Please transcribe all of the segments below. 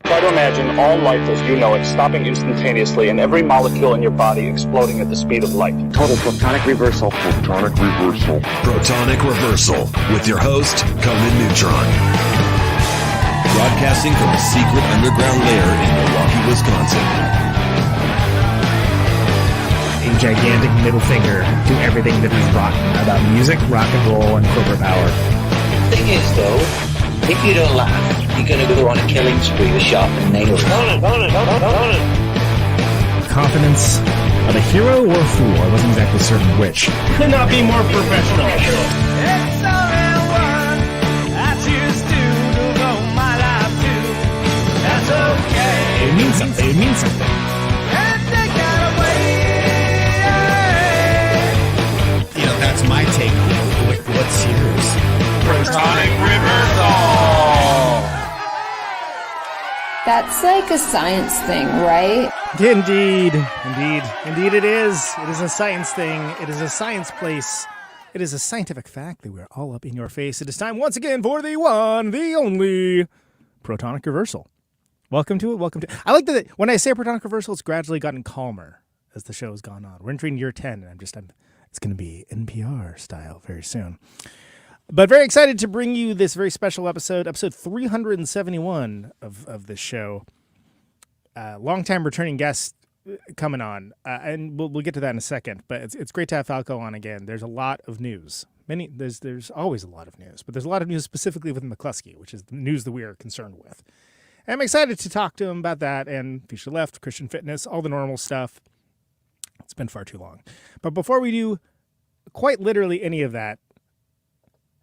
Try to imagine all life as you know it stopping instantaneously and every molecule in your body exploding at the speed of light. Total Protonic Reversal. Protonic Reversal. Protonic Reversal with your host, Conan Neutron. Broadcasting from a secret underground lair in Milwaukee, Wisconsin. A gigantic middle finger to everything that is rotten about music, rock and roll, and corporate power. The thing is, though, if you don't laugh, you're going to go on a killing spree with sharpened nails. Confidence of a hero or a fool. I wasn't exactly certain which. Could not be more professional. It's only one I choose to devote my life to. That's okay. It means something. It means something. And they got away. You know, that's my take on it. What's yours? Protonic Reversal! That's like a science thing, right? Indeed it is. It is a science thing. It is a science place. It is a scientific fact that we're all up in your face. It is time once again for the one, the only Protonic Reversal. Welcome to it. I like that when I say Protonic Reversal, it's gradually gotten calmer as the show has gone on. We're entering year 10, and it's going to be NPR style very soon. But very excited to bring you this very special episode 371 of this show. Long-time returning guest coming on, and we'll get to that in a second. But it's great to have Falco on again. There's a lot of news. There's always a lot of news, but there's a lot of news specifically with McClusky, which is the news that we are concerned with. And I'm excited to talk to him about that and Future Left, Christian fitness, all the normal stuff. It's been far too long. But before we do quite literally any of that,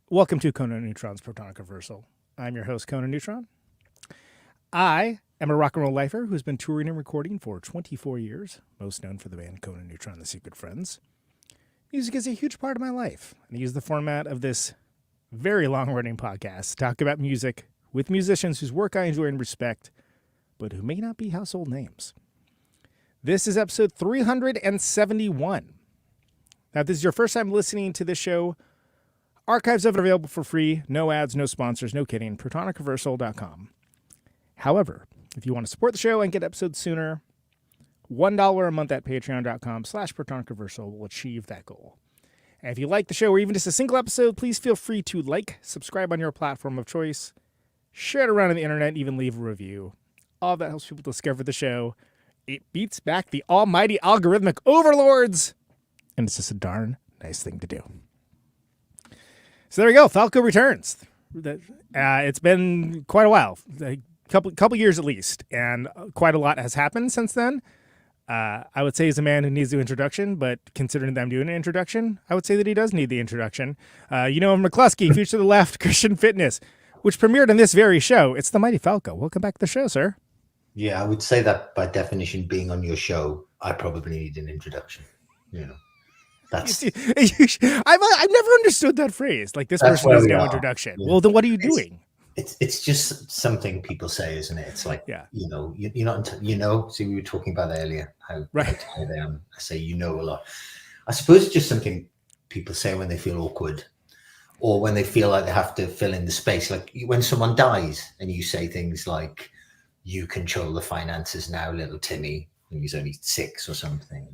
welcome to Conan Neutron's Protonic Reversal. I'm your host, Conan Neutron. I am a rock and roll lifer who's been touring and recording for 24 years, most known for the band Conan Neutron, The Secret Friends. Music is a huge part of my life, and I use the format of this very long-running podcast to talk about music with musicians whose work I enjoy and respect, but who may not be household names. This is episode 371. Now, if this is your first time listening to this show, archives of it are available for free. No ads, no sponsors, no kidding. ProtonicReversal.com. However, if you want to support the show and get episodes sooner, $1 a month at patreon.com/ProtonicReversal will achieve that goal. And if you like the show or even just a single episode, please feel free to like, subscribe on your platform of choice, share it around on the internet, and even leave a review. All that helps people discover the show. It beats back the almighty algorithmic overlords, and it's just a darn nice thing to do. So there we go. Falco returns. It's been quite a while, a couple years at least, and quite a lot has happened since then. I would say he's a man who needs the introduction, but considering that I'm doing an introduction, I would say that he does need the introduction. McClusky, Future to the Left, Christian Fitness, which premiered on this very show. It's the mighty Falco. Welcome back to the show, sir. Yeah, I would say that by definition, being on your show, I probably need an introduction. You know. I've never understood that phrase. Like, this person has no introduction. Yeah. Well, then what are you doing? It's just something people say, isn't it? It's like, you're not, see, we were talking about earlier, how tired I am. I say, a lot. I suppose it's just something people say when they feel awkward or when they feel like they have to fill in the space. Like when someone dies and you say things like, you control the finances now, little Timmy. He's only 6 or something.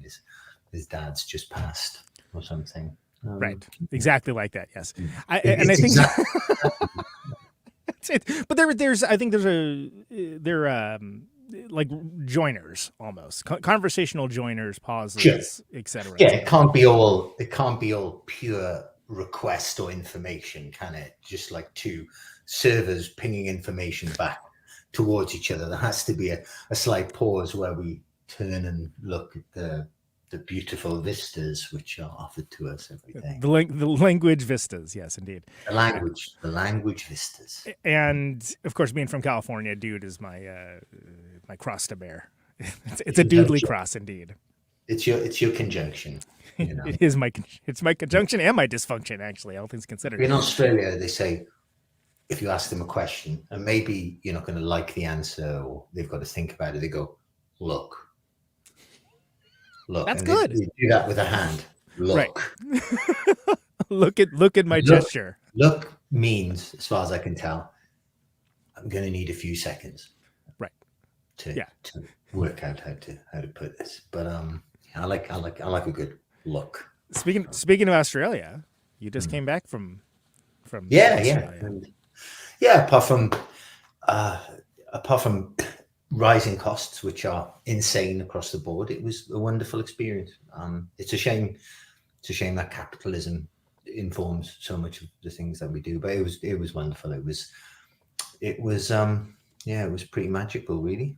His dad's just passed or something. Right. Exactly like that. Yes. I think, but there's like joiners almost conversational joiners, pauses, etc. Yeah. It can't be all pure request or information, can it? Just like two servers pinging information back towards each other. There has to be a slight pause where we turn and look at the beautiful vistas which are offered to us every day. The language vistas, yes, indeed. The language vistas. And of course, being from California, dude is my cross to bear. It's a doodly cross, indeed. It's your conjunction. You know? It's my conjunction and my dysfunction, actually, all things considered. In Australia, they say if you ask them a question and maybe you're not going to like the answer or they've got to think about it, they go, look. That's good. You do that with a hand. Look. Right. look at my gesture. Look means, as far as I can tell, I'm going to need a few seconds. Right. to work out how to put this. But I like a good look. Speaking of Australia, you just came back from Australia. Yeah. Apart from rising costs, which are insane across the board, it was a wonderful experience. It's a shame that capitalism informs so much of the things that we do, but it was wonderful. It was pretty magical, really.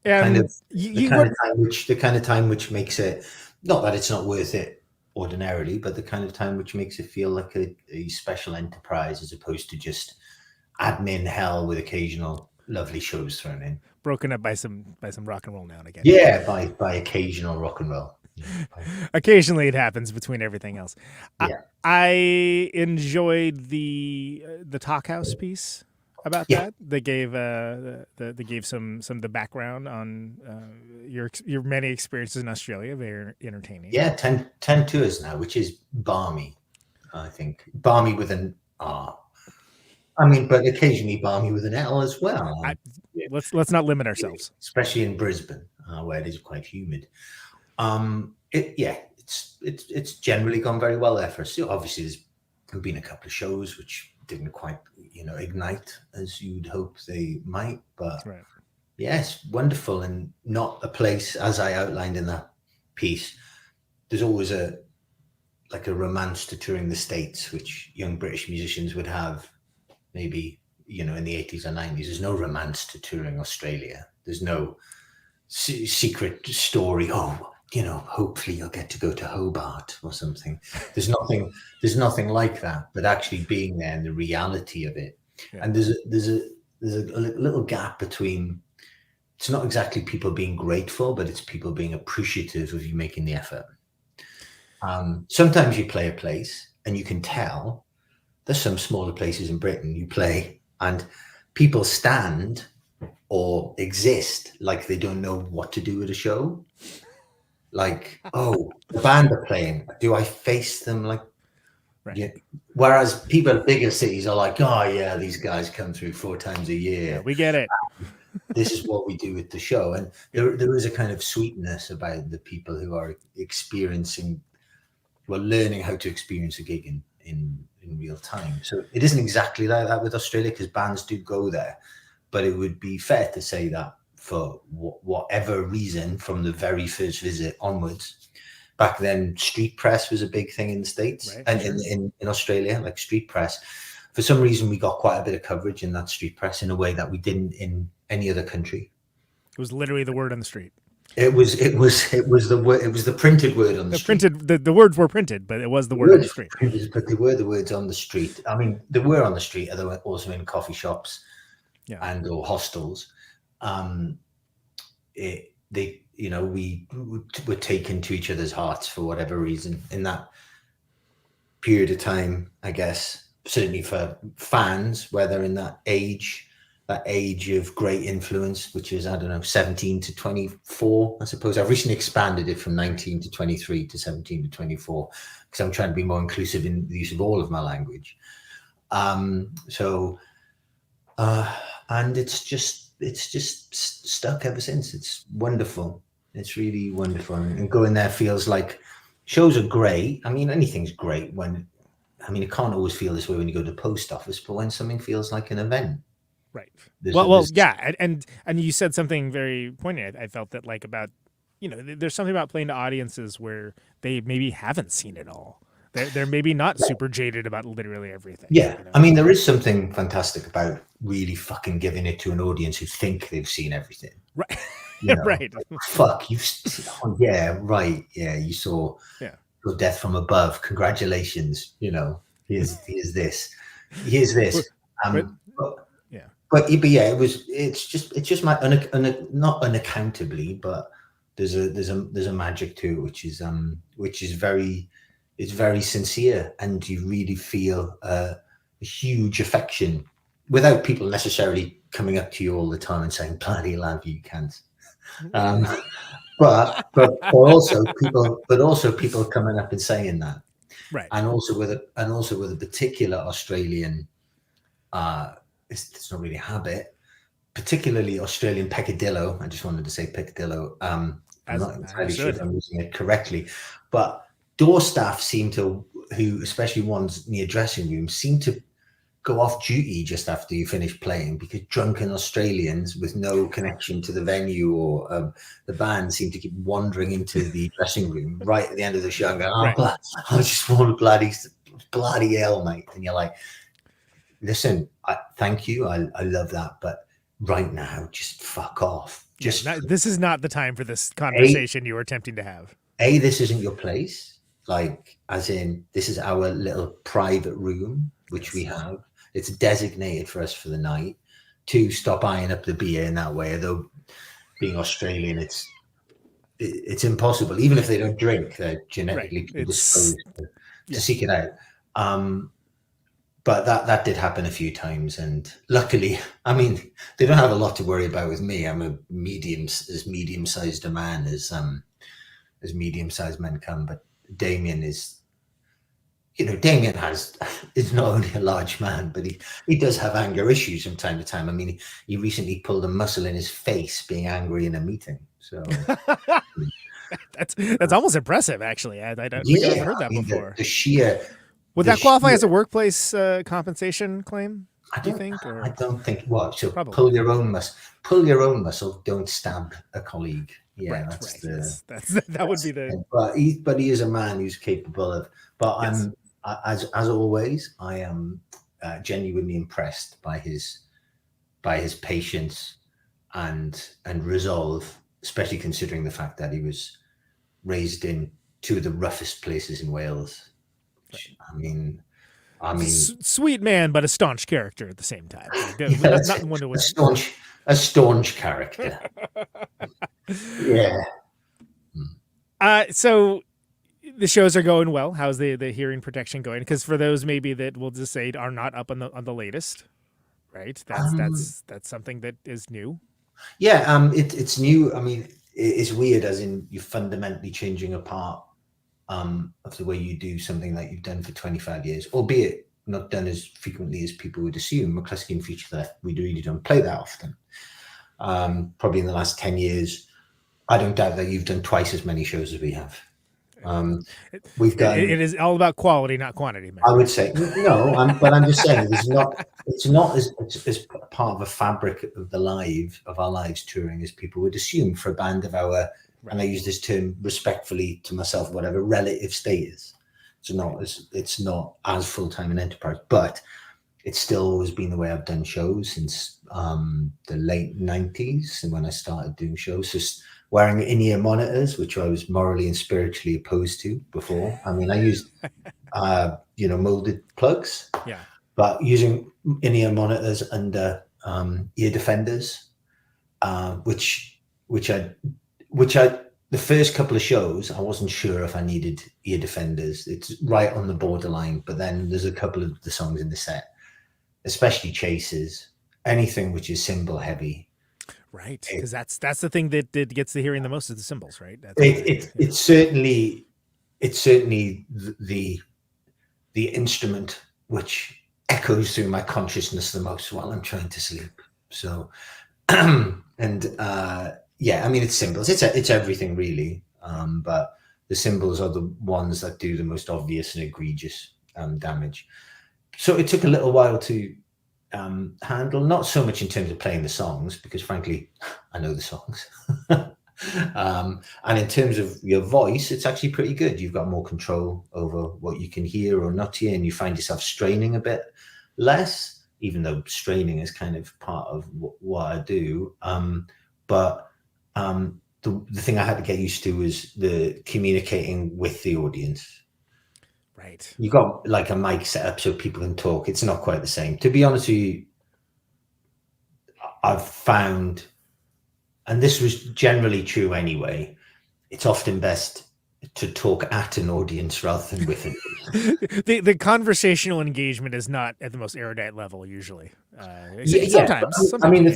The kind of time which makes it, not that it's not worth it ordinarily, but the kind of time which makes it feel like a special enterprise as opposed to just admin hell with occasional lovely shows thrown in. Broken up by some rock and roll now and again. Yeah, by occasional rock and roll. Occasionally it happens between everything else. Yeah. I enjoyed the Talk House piece about that. They gave some of the background on your many experiences in Australia. Very entertaining. Yeah, 10 tours now, which is balmy. I think balmy with an R. I mean, but occasionally balmy with an L as well. Let's not limit ourselves, especially in Brisbane, where it is quite humid. It's generally gone very well there for us. Obviously, there's been a couple of shows which didn't quite, ignite as you'd hope they might. But yes, wonderful, and not a place, as I outlined in that piece. There's always a romance to touring the States, which young British musicians would have, maybe in the 80s or 90s. There's no romance to touring Australia. There's no secret story. Hopefully you'll get to go to Hobart or something. There's nothing like that. But actually being there and the reality of it, and there's a little gap between. It's not exactly people being grateful, but it's people being appreciative of you making the effort. Sometimes you play a place and you can tell. There's some smaller places in Britain you play and people stand or exist like they don't know what to do with a show. Like, oh, the band are playing. Do I face them? Like, yeah. Whereas people in bigger cities are like, oh yeah, these guys come through 4 times a year. Yeah, we get it. This is what we do with the show. And there is a kind of sweetness about the people who are learning how to experience a gig in real time. So it isn't exactly like that with Australia, because bands do go there, but it would be fair to say that for whatever reason, from the very first visit onwards, back then street press was a big thing in the States, and in Australia, like street press. For some reason, we got quite a bit of coverage in that street press in a way that we didn't in any other country. It was literally the word on the street. It was the word. It was the printed word on the street. The words were printed, but it was the word on the street. But they were the words on the street. I mean, they were on the street. They were also in coffee shops, and or hostels. We were taken to each other's hearts for whatever reason in that period of time. I guess certainly for fans, where they're in that age of great influence, which is, 17 to 24, I suppose. I've recently expanded it from 19 to 23 to 17 to 24, because I'm trying to be more inclusive in the use of all of my language. And it's just stuck ever since. It's wonderful. It's really wonderful. And going there feels like shows are great. I mean, anything's great it can't always feel this way when you go to the post office, but when something feels like an event. Right. Yeah. And you said something very poignant. I felt that about, there's something about playing to audiences where they maybe haven't seen it all. They're maybe not super jaded about literally everything. Yeah. I mean, there is something fantastic about really fucking giving it to an audience who think they've seen everything. Right. Right. Fuck, you saw Your Death from Above. Congratulations. Here's this. It's just my not unaccountably, but there's a magic to it, which is very sincere, and you really feel a huge affection without people necessarily coming up to you all the time and saying, bloody love, you can't. But also people coming up and saying that. Right. And also with a particular Australian, it's not really a habit, particularly Australian peccadillo. I just wanted to say peccadillo. I'm not entirely sure if I'm using it correctly, but door staff seem to, who especially ones near dressing rooms, seem to go off duty just after you finish playing, because drunken Australians with no connection to the venue or the band seem to keep wandering into the dressing room right at the end of the show and going, I just want a bloody hell, mate. And you're like, listen, thank you. I love that. But right now, just fuck off. This is not the time for this conversation you were attempting to have. This isn't your place. Like, as in, this is our little private room, which we have. It's designated for us for the night. 2, stop eyeing up the beer in that way. Although being Australian, it's impossible. Even if they don't drink, they're genetically predisposed to seek it out. But that did happen a few times, and luckily, I mean, they don't have a lot to worry about with me. I'm a medium-sized a man as medium-sized men come. But Damien is. Damien is not only a large man, but he does have anger issues from time to time. I mean, he recently pulled a muscle in his face being angry in a meeting. So that's almost impressive, actually. I don't think I've heard that before. The sheer would that qualify as a workplace compensation claim? I don't think. What? So probably. Pull your own muscle. Don't stab a colleague. Yeah, right, that's that would be the. But he is a man who's capable of. But yes. As always, I am genuinely impressed by his patience and resolve, especially considering the fact that he was raised in 2 of the roughest places in Wales. Which, I mean, sweet man, but a staunch character at the same time. Not one who was a staunch character. Yeah. So. The shows are going well. How's the hearing protection going? Because for those maybe that we'll just say are not up on the latest, right? That's something that is new. Yeah, it's new. I mean, it's weird, as in you're fundamentally changing a part of the way you do something that you've done for 25 years, albeit not done as frequently as people would assume. McCluskey and Feature Left, we really don't play that often. Probably in the last 10 years, I don't doubt that you've done twice as many shows as we have. We've done. It is all about quality, not quantity, man. I would say no, but I'm just saying it's not as part of a fabric of our lives touring as people would assume for a band of our, and I use this term respectfully to myself, whatever relative status. It's not as full-time an enterprise, but it's still always been the way I've done shows since the late 90s, and when I started doing shows, just wearing in-ear monitors, which I was morally and spiritually opposed to before. I mean, I used, molded plugs, but using in-ear monitors under ear defenders, which the first couple of shows, I wasn't sure if I needed ear defenders. It's right on the borderline, but then there's a couple of the songs in the set, especially Chases, anything which is cymbal heavy. Right, because that's the thing that gets the hearing the most is the cymbals, right? It's certainly the instrument which echoes through my consciousness the most while I'm trying to sleep. So, I mean, it's cymbals. It's everything really, but the cymbals are the ones that do the most obvious and egregious damage. So it took a little while to handle, not so much in terms of playing the songs, because frankly I know the songs, and in terms of your voice, it's actually pretty good. You've got more control over what you can hear or not hear, and you find yourself straining a bit less, even though straining is kind of part of what I do, but the thing I had to get used to was the communicating with the audience. Right. You got like a mic set up so people can talk. It's not quite the same. To be honest with you, I've found, and this was generally true anyway, it's often best to talk at an audience rather than with it. the conversational engagement is not at the most erudite level usually. Sometimes. I mean, the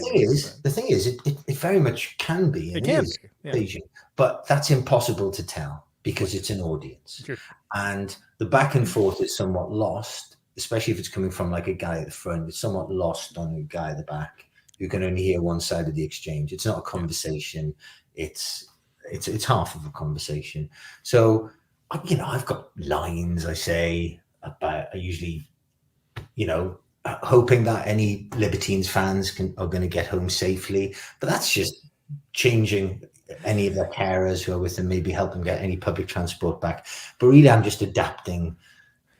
thing is, it very much can be. It can be. But that's impossible to tell because it's an audience. Sure. And the back and forth is somewhat lost, especially if it's coming from like a guy at the front. It's somewhat lost on a guy at the back who can only hear one side of the exchange. It's not a conversation. It's half of a conversation. So, you know, I've got lines I say about, I usually, you know, hoping that any Libertines fans are going to get home safely. But that's just changing any of their carers who are with them, maybe help them get any public transport back. But really, I'm just adapting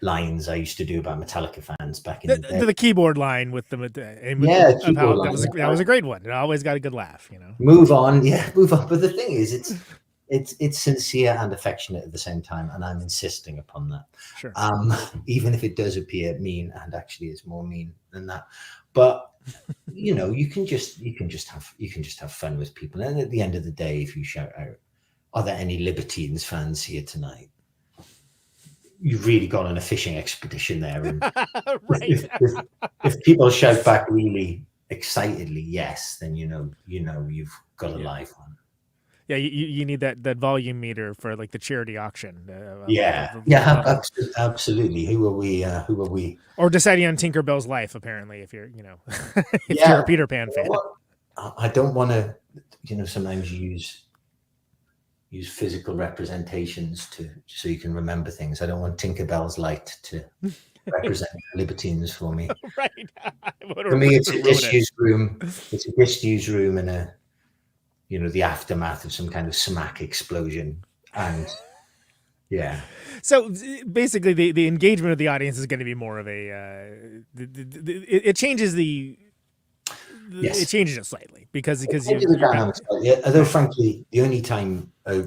lines I used to do about Metallica fans back in the day. The keyboard line with them. Keyboard line. That was a great one. It always got a good laugh, you know. Move on. But the thing is, it's sincere and affectionate at the same time, and I'm insisting upon that. Sure. Even if it does appear mean, and actually it's more mean than that. But you know, you can just have fun with people. And at the end of the day, if you shout out, "Are there any Libertines fans here tonight?" You've really gone on a fishing expedition there. And right. if people shout back really excitedly, yes, then you know you've got a live one. Yeah, you need that volume meter for like the charity auction. Absolutely. Who are we? Or deciding on Tinkerbell's life, apparently, if you're, you know, if you're a Peter Pan fan. I don't want to, you know, sometimes use physical representations so you can remember things. I don't want Tinkerbell's light to represent Libertines for me. Right. For me, it's a disused room. It's a disused room and a, you know, the aftermath of some kind of smack explosion. And yeah. So basically the engagement of the audience is going to be more of a, it changes it changes it slightly because although frankly, the only time a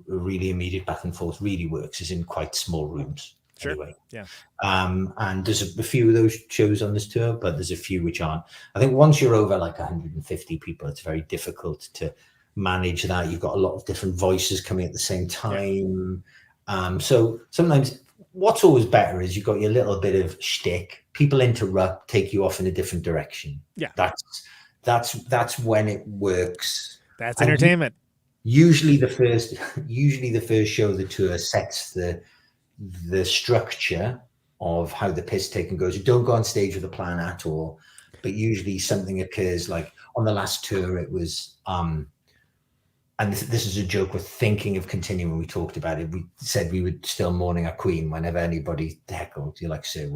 really immediate back and forth really works is in quite small rooms. Sure. Anyway. Yeah. And there's a few of those shows on this tour, but there's a few which aren't. I think once you're over like 150 people, it's very difficult to manage that. You've got a lot of different voices coming at the same time. Yeah. So sometimes what's always better is you've got your little bit of shtick. People interrupt, take you off in a different direction. Yeah. That's when it works. That's entertainment. Usually the first show of the tour sets the structure of how the piss taking goes. You don't go on stage with a plan at all, but usually something occurs. Like on the last tour, it was and this is a joke we're thinking of continuing. We talked about it. We said we would still mourning our queen whenever anybody heckled. You're like, sir,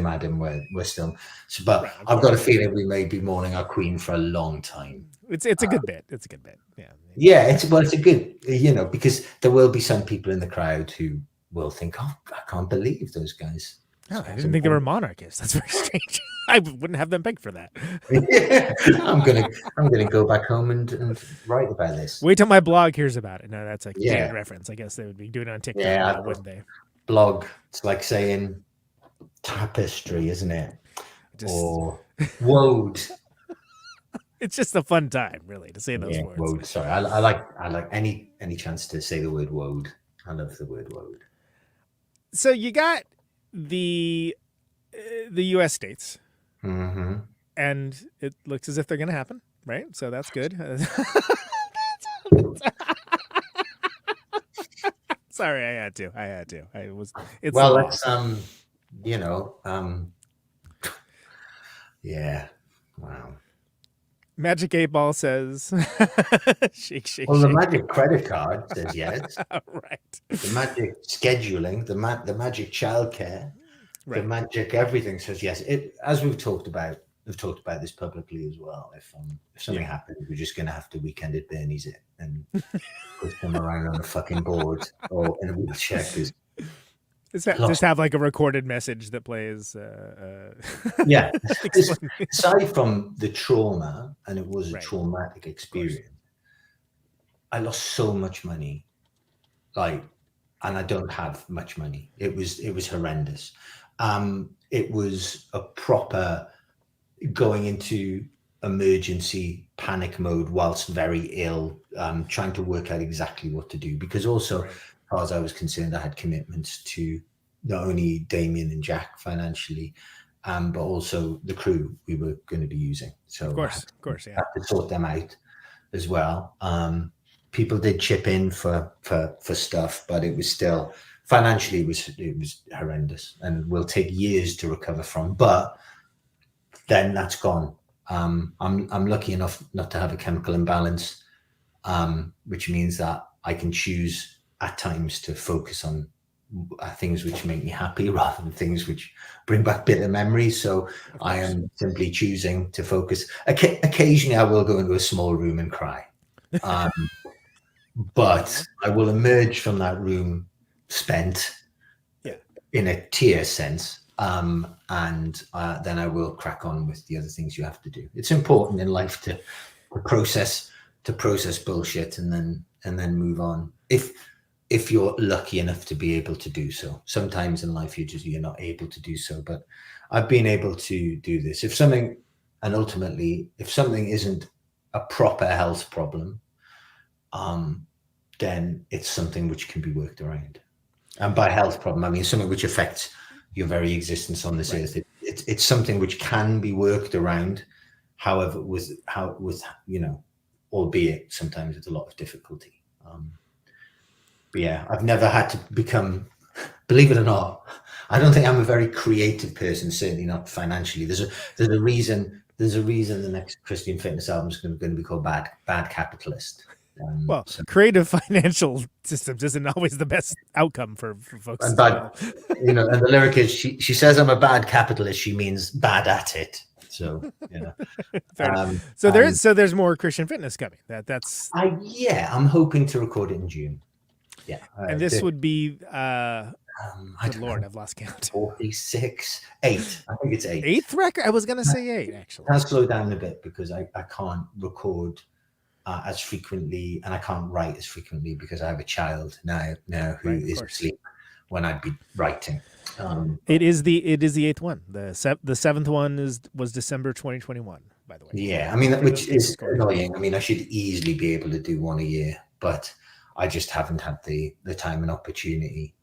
madam, we're still. So, but I've got a feeling we may be mourning our queen for a long time. It's a good bit. It's a good bit. Yeah. Yeah. It's a good, you know, because there will be some people in the crowd who will think, oh, I can't believe those guys. No, I didn't think they were monarchists. That's very strange. I wouldn't have them pegged for that. I'm gonna go back home and write about this. Wait till my blog hears about it. No, that's a canned reference. I guess they would be doing it on TikTok, wouldn't they? Blog. It's like saying tapestry, isn't it? Or woad. It's just a fun time, really, to say those words. Woad. Sorry, I like any chance to say the word woad. I love the word woad. So you got the U.S. states, and it looks as if they're going to happen, right? So that's good. Sorry, I had to. Let's you know, yeah, wow. Magic 8 Ball says, shake. The magic credit card says yes. Right. The magic scheduling, the magic childcare, the magic everything says yes. As we've talked about this publicly as well. If something happens, we're just going to have to weekend at Bernie's it and put them around on a fucking board or in a wheelchair. Just have like a recorded message that plays. Yeah. Aside from the trauma, and it was a traumatic experience, I lost so much money, and I don't have much money. It was horrendous. It was a proper going into emergency panic mode whilst very ill, trying to work out exactly what to do, because also, as far as I was concerned, I had commitments to not only Damien and Jack financially, but also the crew we were going to be using. So of course, I had to sort them out as well. People did chip in for stuff, but it was still financially it was horrendous and will take years to recover from. But then that's gone. I'm lucky enough not to have a chemical imbalance, which means that I can choose at times to focus on things which make me happy rather than things which bring back bitter memories. So I am simply choosing to focus. Occasionally I will go into a small room and cry, but I will emerge from that room spent in a tear sense, and then I will crack on with the other things you have to do. It's important in life to process bullshit and then move on, if you're lucky enough to be able to do so. Sometimes in life you're not able to do so, but I've been able to do this. Ultimately, if something isn't a proper health problem, then it's something which can be worked around. And by health problem, I mean something which affects your very existence on this earth. It's something which can be worked around, however, albeit sometimes with a lot of difficulty. But yeah, I've never had to become, believe it or not, I don't think I'm a very creative person, certainly not financially. There's a reason the next Christian fitness album is going to be called Bad Capitalist. Creative financial systems isn't always the best outcome for folks. And and the lyric is, she says I'm a bad capitalist. She means bad at it. So, there's more Christian fitness coming. I'm hoping to record it in June. Yeah. And this would be, good Lord, I've lost count. 46, 8. I think it's 8. 8th record? I was going to say 8, actually. I'll slow down a bit because I can't record as frequently, and I can't write as frequently because I have a child now who is asleep when I'd be writing. It is the 8th one. The 7th one was December 2021, by the way. Yeah, I mean, which is annoying. I mean, I should easily be able to do one a year, but I just haven't had the time and opportunity.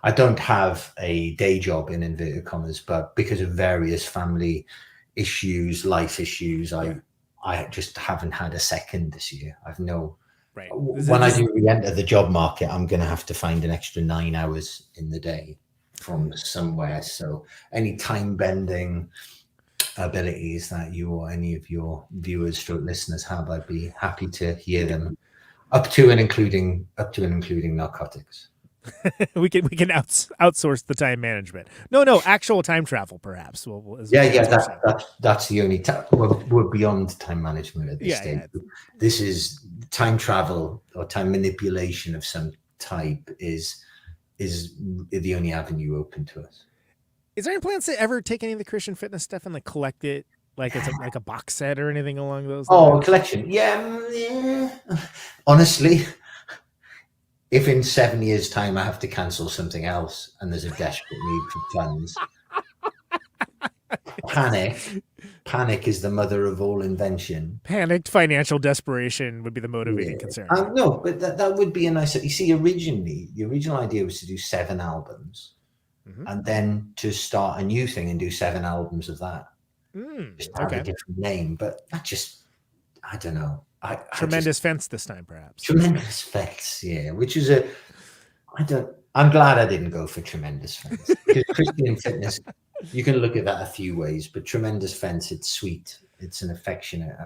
I don't have a day job in inverted commas, but because of various family issues, life issues, I just haven't had a second this year. I've no. Right. When I do re-enter the job market, I'm going to have to find an extra 9 hours in the day from somewhere. So any time bending abilities that you or any of your viewers or listeners have, I'd be happy to hear them, up to and including narcotics. we can outsource the time management. No, actual time travel, perhaps. That's the only time. We're beyond time management at this stage. Yeah. This is time travel or time manipulation of some type is the only avenue open to us. Is there any plans to ever take any of the Christian fitness stuff and collect it, like it's like a box set or anything along those lines? Oh, a collection. Yeah. Honestly, if in 7 years' time I have to cancel something else and there's a desperate need for funds, panic is the mother of all invention. Panicked financial desperation would be the motivating concern. No, but that would be a nice. You see, the original idea was to do 7 albums, and then to start a new thing and do 7 albums of that. Just have a different name, but that just, I don't know. Tremendous Fence this time, perhaps. Tremendous Fence, yeah. Which is I'm glad I didn't go for Tremendous Fence, because Christian fitness, you can look at that a few ways, but Tremendous Fence, it's sweet. It's an affectionate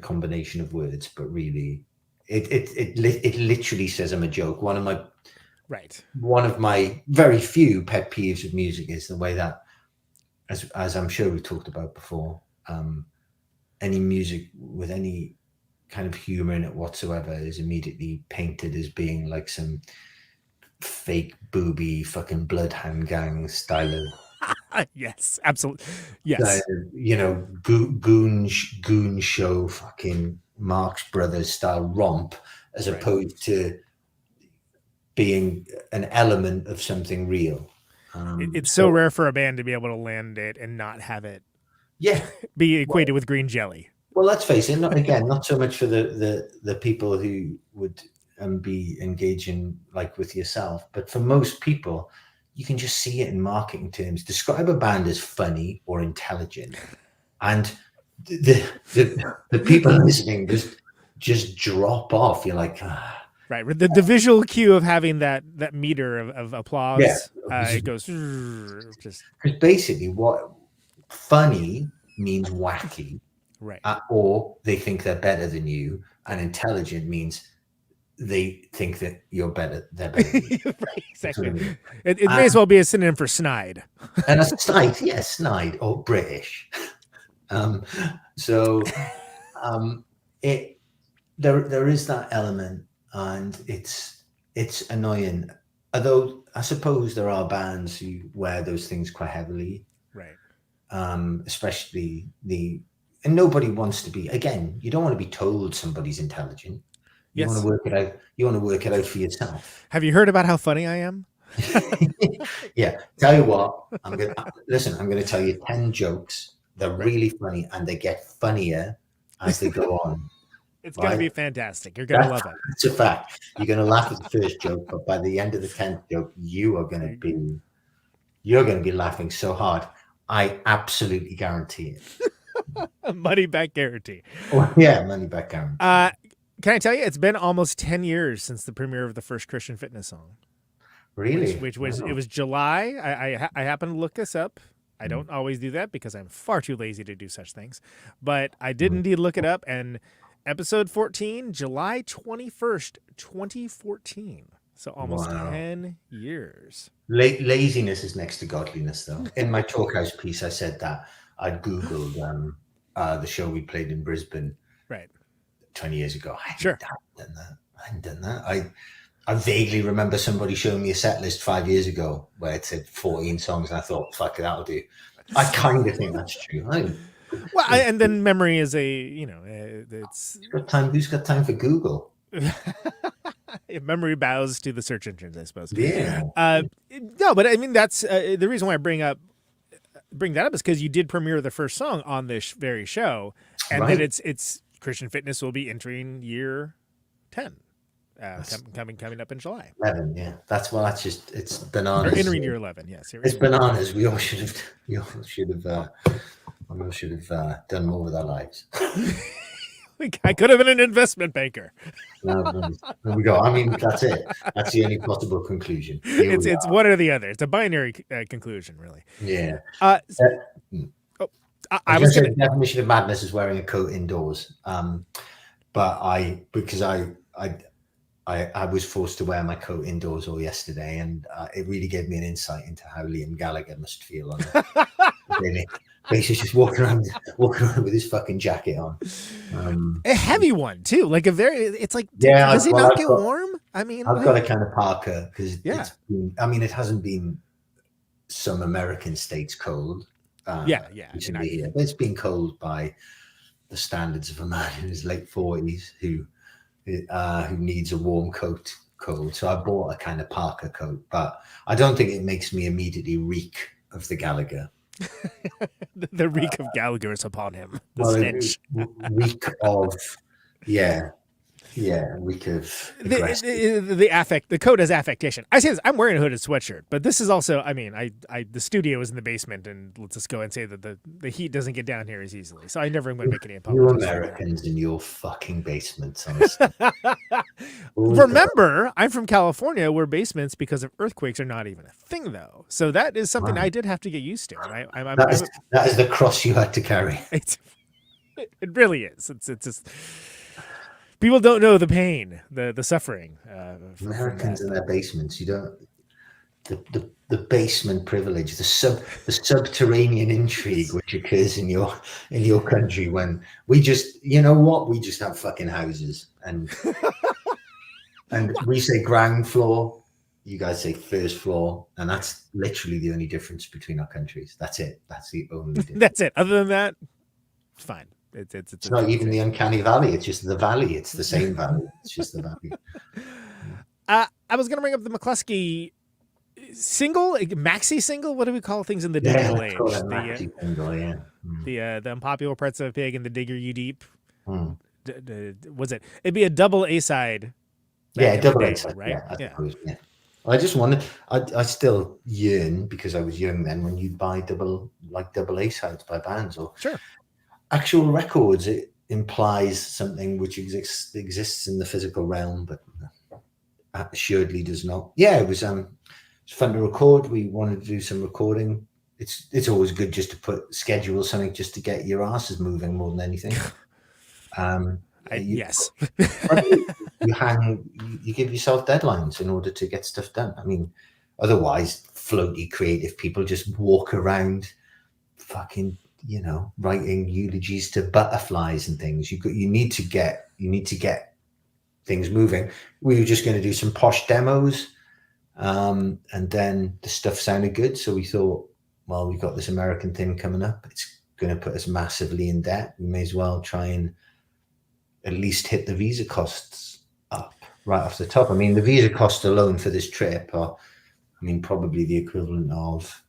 combination of words, but really, it literally says I'm a joke. One of my very few pet peeves of music is the way that, as I'm sure we've talked about before, any music with any kind of humor in it whatsoever is immediately painted as being like some fake booby fucking Bloodhound Gang style of yes, absolutely, yes, goon show fucking Marx Brothers style romp, as opposed to being an element of something real. It's so rare for a band to be able to land it and not have it be equated with green jelly. Well, let's face it, not so much for the people who would be engaging like with yourself, but for most people, you can just see it in marketing terms. Describe a band as funny or intelligent, and the people listening just drop off. You're like, right. The visual cue of having that meter of applause, it goes just. Because basically, what funny means wacky, right? Or they think they're better than you, and intelligent means they think that you're better. They're better than you. Right, exactly. I mean. It may as well be a synonym for snide. And a snide, snide or British. There is that element, and it's annoying. Although I suppose there are bands who wear those things quite heavily, right? Especially and nobody wants to be. Again, you don't want to be told somebody's intelligent. You want to work it out. You want to work it out for yourself. Have you heard about how funny I am? Yeah. Tell you what, I'm going to tell you 10 jokes. They're really funny, and they get funnier as they go on. It's going to be fantastic. You're going to love it. It's a fact. You're going to laugh at the first joke, but by the end of the 10th joke, you're going to be laughing so hard. I absolutely guarantee it. A money back guarantee. Oh, yeah, money back guarantee. Can I tell you, it's been almost 10 years since the premiere of the first Christian fitness song. Really? Which was it was July. I happened to look this up. I don't always do that because I'm far too lazy to do such things. But I did indeed look it up, and episode 14, July 21st, 2014. So almost 10 years. Laziness is next to godliness, though. In my Talkhouse piece, I said that I'd Googled the show we played in Brisbane 20 years ago. I hadn't done that. I vaguely remember somebody showing me a set list 5 years ago where it said 14 songs, and I thought, fuck it, that'll do. I kind of think that's true. And then memory is it's... Who's got time for Google? Memory bows to the search engines, I suppose. Yeah. No, but I mean, that's the reason why I bring that up is because you did premiere the first song on this very show, and then it's Christian Fitness will be entering year 10. Coming up in July. 11, yeah. That's just it's bananas. Or entering year 11, yes. It's bananas. We all should have done more with our lives. I could have been an investment banker. No, there we go. I mean, that's it. That's the only possible conclusion. It's one or the other. It's a binary conclusion, really. Yeah. I was going to the definition of madness is wearing a coat indoors. But because I was forced to wear my coat indoors all yesterday, and it really gave me an insight into how Liam Gallagher must feel on it. Basically just walking around with his fucking jacket on. A heavy one too, like it's like, does it not get warm? I mean, I've got a kind of parka because it hasn't been some American states cold. It's been cold by the standards of a man in his late 40s who needs a warm coat cold. So I bought a kind of parka coat, but I don't think it makes me immediately reek of the Gallagher. The reek of Gallagher is upon him. Stench. Reek of, reek of the affect. The coat has affectation. I say this. I'm wearing a hooded sweatshirt, but this is also. I mean, the studio is in the basement, and let's just go and say that the heat doesn't get down here as easily. So I never am going to make any apologies. You Americans in your fucking basements. Remember, I'm from California, where basements, because of earthquakes, are not even a thing, though. So that is something I did have to get used to. And that is the cross you had to carry. It really is. It's just. People don't know the pain, the suffering. Americans in their basements, you don't. The basement privilege, the subterranean intrigue which occurs in your country when we just have fucking houses and we say ground floor, you guys say first floor, and that's literally the only difference between our countries. That's it. That's the only difference. That's it. Other than that, it's fine. It's not even the uncanny valley. It's just the valley. It's the same valley. It's just the valley. I was going to bring up the McCluskey single, maxi single. What do we call things in the digital age? The unpopular parts of a pig and the digger you deep. Was it? It'd be a double A side. Yeah, double A side, right? Yeah. I just wanted. I still yearn because I was young then when you'd buy double A sides by bands or sure. Actual records. It implies something which exists in the physical realm, but assuredly does not. Yeah, it was fun to record. We wanted to do some recording it's always good just to schedule something just to get your asses moving more than anything. Yes. You give yourself deadlines in order to get stuff done. I mean, otherwise, floaty creative people just walk around fucking, writing eulogies to butterflies and things. You need to get things moving. We were just going to do some posh demos, and then the stuff sounded good, so we thought, well, we've got this American thing coming up. It's going to put us massively in debt. We may as well try and at least hit the visa costs up right off the top. I mean, the visa cost alone for this trip are, probably the equivalent of,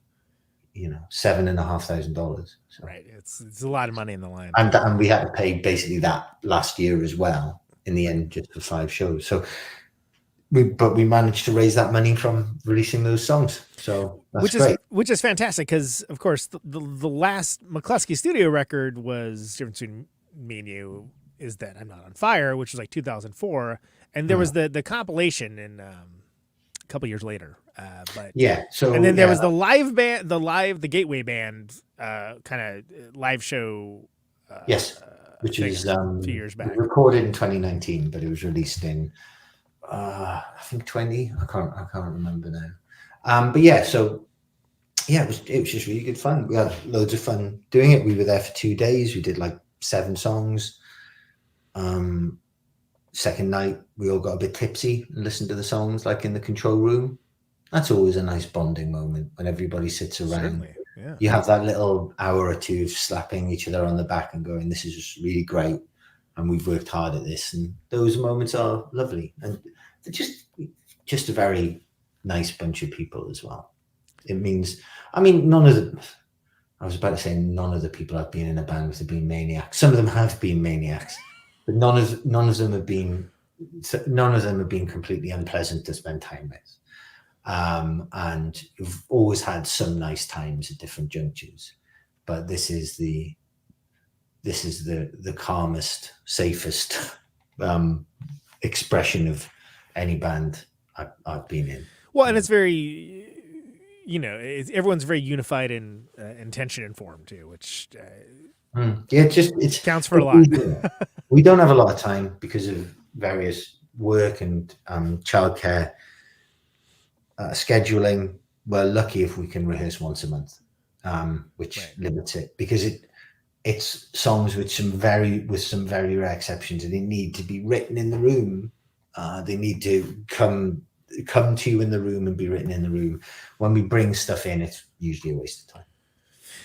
$7,500. So. Right. It's a lot of money in the line. And we had to pay basically that last year as well in the end, just for 5 shows. So we managed to raise that money from releasing those songs. So that's great. Which is fantastic, because of course the last McCluskey studio record was Difference Between Me and You Is That I'm Not on Fire, which was like 2004, and there was the compilation in a couple years later. But yeah, so and then there was the live band, the Gateway Band kind of live show. Yes, which is a few years back, recorded in 2019, but it was released in I think 20. I can't remember now. But yeah, so yeah, it was just really good fun. We had loads of fun doing it. We were there for 2 days. We did like 7 songs. Second night, we all got a bit tipsy and listened to the songs like in the control room. That's always a nice bonding moment when everybody sits around. Certainly, yeah. You have that little hour or two of slapping each other on the back and going, this is just really great, and we've worked hard at this. And those moments are lovely. And they're just a very nice bunch of people as well. It means, none of the people I've been in a band with have been maniacs. Some of them have been maniacs, but none of them have been completely unpleasant to spend time with. And you've always had some nice times at different junctures, but this is the calmest, safest expression of any band I've been in. Well, and it's very, everyone's very unified in intention and form too, which it counts for a lot. We don't have a lot of time because of various work and childcare scheduling. We're lucky if we can rehearse once a month, which limits it, because it's songs with some very rare exceptions, and they need to be written in the room. They need to come to you in the room and be written in the room. When we bring stuff in, it's usually a waste of time.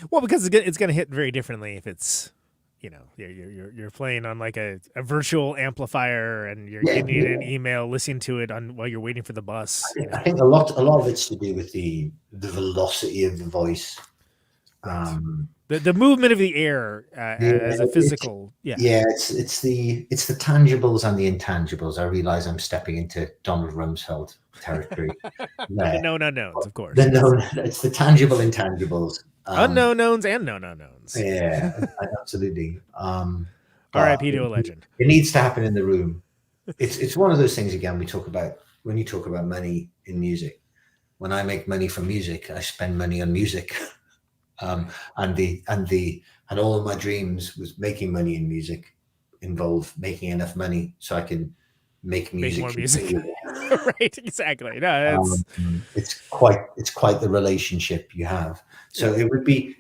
Well, because it's going to hit very differently if it's, you're playing on like a virtual amplifier and you're getting an email, listening to it while you're waiting for the bus. I think a lot of it's to do with the velocity of the voice. The movement of the air as a physical. It's the tangibles and the intangibles. I realize I'm stepping into Donald Rumsfeld territory. The known unknowns, of course. It's the tangible intangibles. Unknown knowns and known unknowns. Yeah, absolutely. R.I.P. to a legend. It needs to happen in the room. It's one of those things, again, we talk about when you talk about money in music. When I make money from music, I spend money on music. And all of my dreams with making money in music involve making enough money so I can make music. Make more music. Right, exactly. No, it's quite the relationship you have. So it would be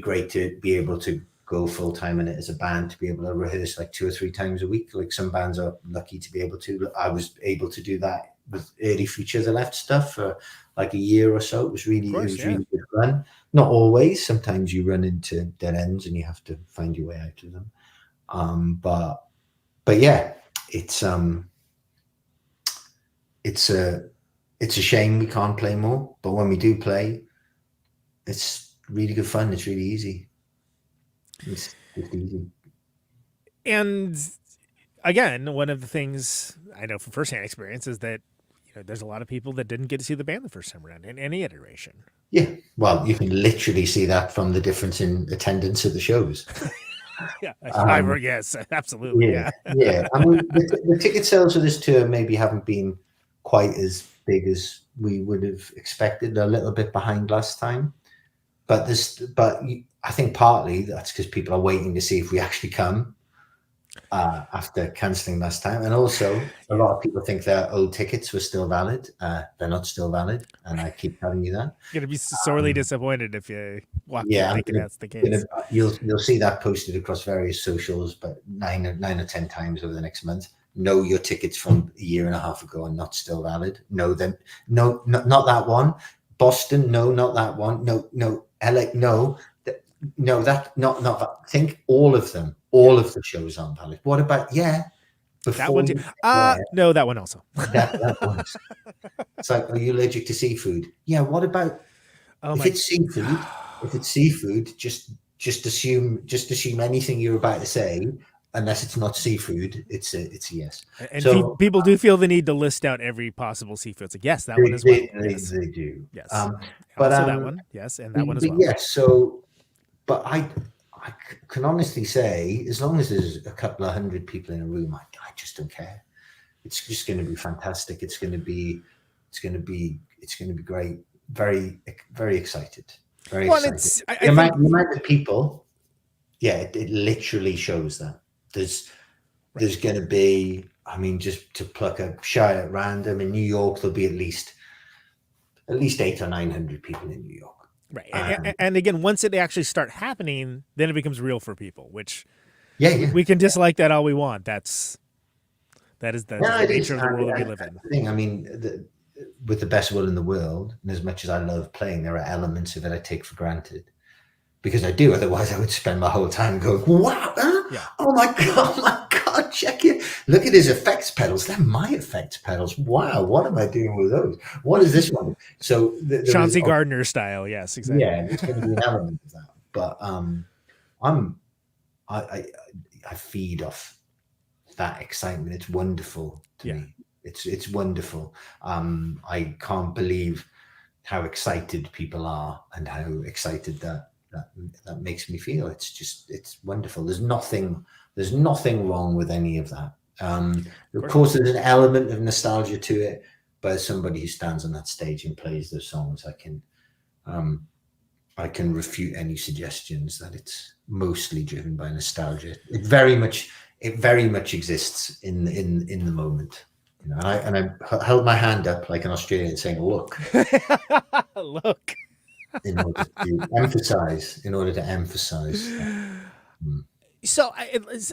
great to be able to go full time in it as a band, to be able to rehearse like 2 or 3 times a week. Like some bands are lucky to be able to. I was able to do that with early Future the Left stuff for like a year or so. It was really good fun. Not always. Sometimes you run into dead ends and you have to find your way out of them. But yeah, it's a shame we can't play more. But when we do play, it's really good fun. It's really easy. It's easy. And again, one of the things I know from firsthand experience is that there's a lot of people that didn't get to see the band the first time around in any iteration. Yeah, well, you can literally see that from the difference in attendance at the shows. Yes, absolutely. Yeah. I mean, the ticket sales for this tour maybe haven't been quite as big as we would have expected. They're a little bit behind last time. but I think partly that's because people are waiting to see if we actually come after cancelling last time, and also a lot of people think their old tickets were still valid. They're not still valid, and I keep telling you that. You're gonna be sorely disappointed if you walk in thinking that's the case. You'll see that posted across various socials, but 9 or 10 times over the next month. No, your tickets from a year and a half ago are not still valid. No, not that one. Boston, no, not that one. No, LA, no, that not that. I think all of them, all of the shows aren't valid. What about that one too? No, that one also. that one. It's like, are you allergic to seafood? Yeah. What about if it's seafood? If it's seafood, just assume anything you're about to say. Unless it's not seafood, it's a yes. And so, people do feel the need to list out every possible seafood. It's like, yes, that one as well. They do. Yes. But also that one, yes, and that one as well. Yes. So, but I can honestly say, as long as there's a couple of hundred people in a room, I just don't care. It's just going to be fantastic. It's going to be great. Very, very excited. Very excited. The amount of people. Yeah, it literally shows that. There's going to be, I mean, just to pluck a shot at random, in New York, there'll be at least 800 or 900 people in New York. Right. And again, once it actually start happening, then it becomes real for people, which we can dislike that all we want. That is the nature of the world that we live in. I mean, with the best will in the world, and as much as I love playing, there are elements of it I take for granted. Because I do, otherwise I would spend my whole time going, wow, oh my God, check it. Look at his effects pedals. They're my effects pedals. Wow, what am I doing with those? What is this one? So Chauncey Gardner style, yes, exactly. Yeah, there's going to be an element of that. But I feed off that excitement. It's wonderful to me. It's wonderful. I can't believe how excited people are and how excited that makes me feel. It's wonderful. There's nothing wrong with any of that. Of course, there's an element of nostalgia to it, but as somebody who stands on that stage and plays those songs, I can refute any suggestions that it's mostly driven by nostalgia. It very much exists in the moment. You know, and I held my hand up like an Australian saying, "Look, look." in order to emphasize. So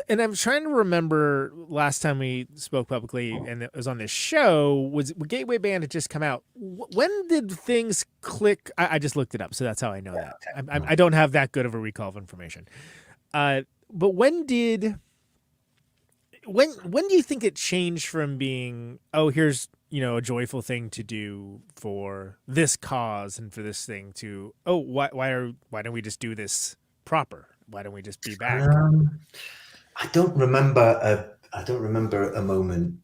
I'm trying to remember last time we spoke publicly and it was on this show, was Gateway Band had just come out. When did things click? I just looked it up, so that's how I know that. I don't have that good of a recall of information. But when do you think it changed from being, here's a joyful thing to do for this cause and for this thing to, why don't we just do this proper? Why don't we just be back? I don't remember a moment.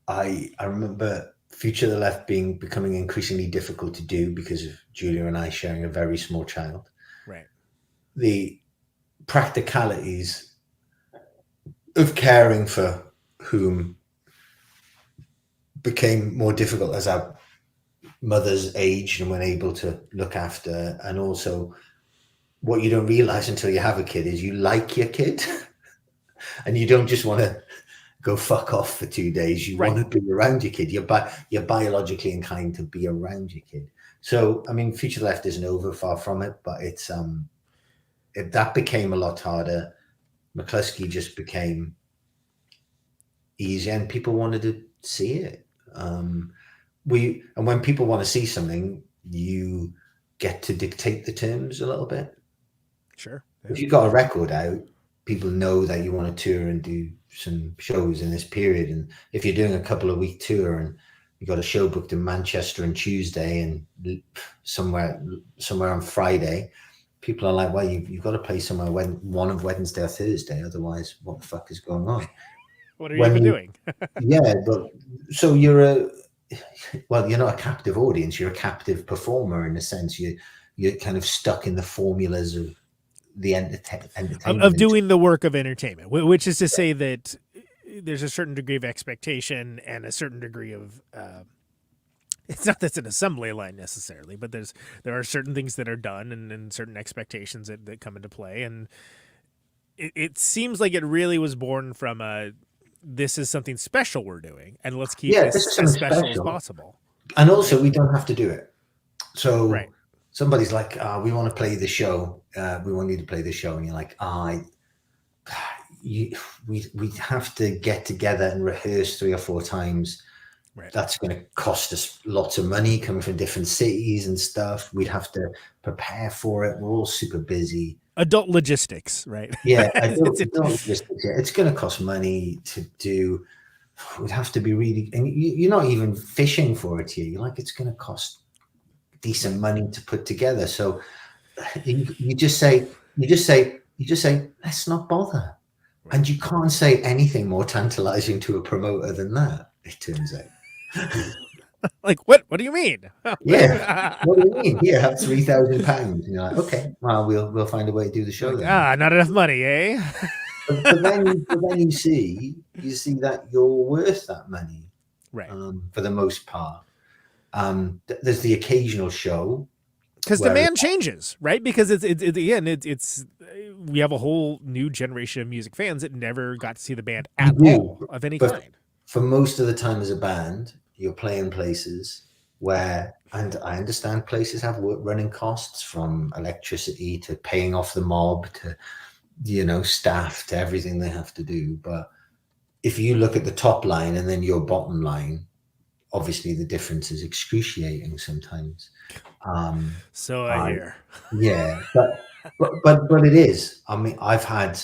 I remember Future of the Left becoming increasingly difficult to do because of Julia and I sharing a very small child. Right. The practicalities of caring for whom became more difficult as our mothers aged and weren't able to look after. And also what you don't realize until you have a kid is you like your kid and you don't just want to go fuck off for 2 days. You want to be around your kid. You're biologically inclined to be around your kid. So, I mean, Future Left isn't over, far from it, but it's that became a lot harder. McCluskey just became easier and people wanted to see it. And when people want to see something, you get to dictate the terms a little bit. Sure. Yeah. If you've got a record out, people know that you want to tour and do some shows in this period. And if you're doing a couple of week tour and you got a show booked in Manchester on Tuesday and somewhere on Friday, people are like, well, you've got to play somewhere one of Wednesday or Thursday. Otherwise, what the fuck is going on? What are you even doing? Yeah, but so you're not a captive audience. You're a captive performer in a sense. You're kind of stuck in the formulas of the entertainment of doing the work of entertainment, which is to say that there's a certain degree of expectation and a certain degree of it's not that's an assembly line necessarily, but there are certain things that are done and certain expectations that come into play. And it seems like it really was born from this is something special we're doing, and let's keep this as special as possible. And also, we don't have to do it. So right. Somebody's like, we want to play the show. We want you to play the show. And you're like, we have to get together and rehearse 3 or 4 times. Right. That's going to cost us lots of money coming from different cities and stuff. We'd have to prepare for it. We're all super busy. Adult logistics, right? Yeah, adult logistics. Yeah. It's going to cost money to do. We'd have to be really, and you're not even fishing for it here. You're like, it's going to cost decent money to put together. So you just say, let's not bother. And you can't say anything more tantalizing to a promoter than that, it turns out. Like, what do you mean? Yeah, what do you mean? Here, have £3,000. And you're like, okay, well, we'll find a way to do the show then. Not enough money, eh? but then you see that you're worth that money, right? For the most part. There's the occasional show because demand changes, right? Because it's we have a whole new generation of music fans that never got to see the band at all of any kind. For most of the time as a band, you're playing places where, and I understand places have running costs, from electricity to paying off the mob to, staff to everything they have to do. But if you look at the top line and then your bottom line, obviously the difference is excruciating sometimes. So I hear. Yeah, but it is. I mean, I've had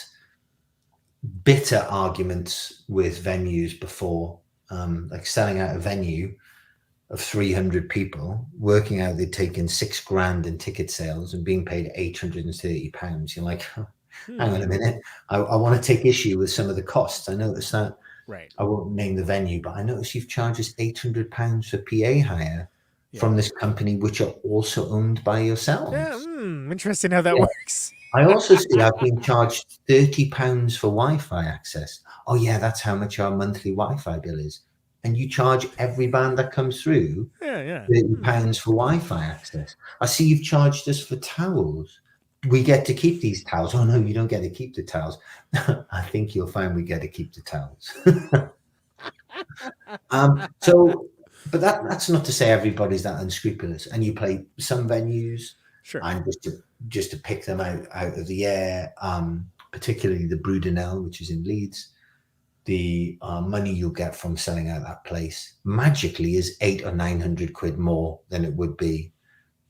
bitter arguments with venues before, like selling out a venue of 300 people, working out they'd taken $6,000 in ticket sales and being paid £830. You're like, hang on a minute. I want to take issue with some of the costs. I noticed that. Right. I won't name the venue, but I noticed you've charged us £800 for PA hire from this company, which are also owned by yourselves. Yeah, interesting how that works. I also see I've been charged £30 for Wi-Fi access. Oh yeah, that's how much our monthly Wi-Fi bill is. And you charge every band that comes through £30 for Wi-Fi access. I see you've charged us for towels. We get to keep these towels. Oh no, you don't get to keep the towels. I think you'll find we get to keep the towels. But that's not to say everybody's that unscrupulous. And you play some venues, sure. And just to pick them out of the air, particularly the Brudenell, which is in Leeds, the money you'll get from selling out that place magically is 800 or 900 quid more than it would be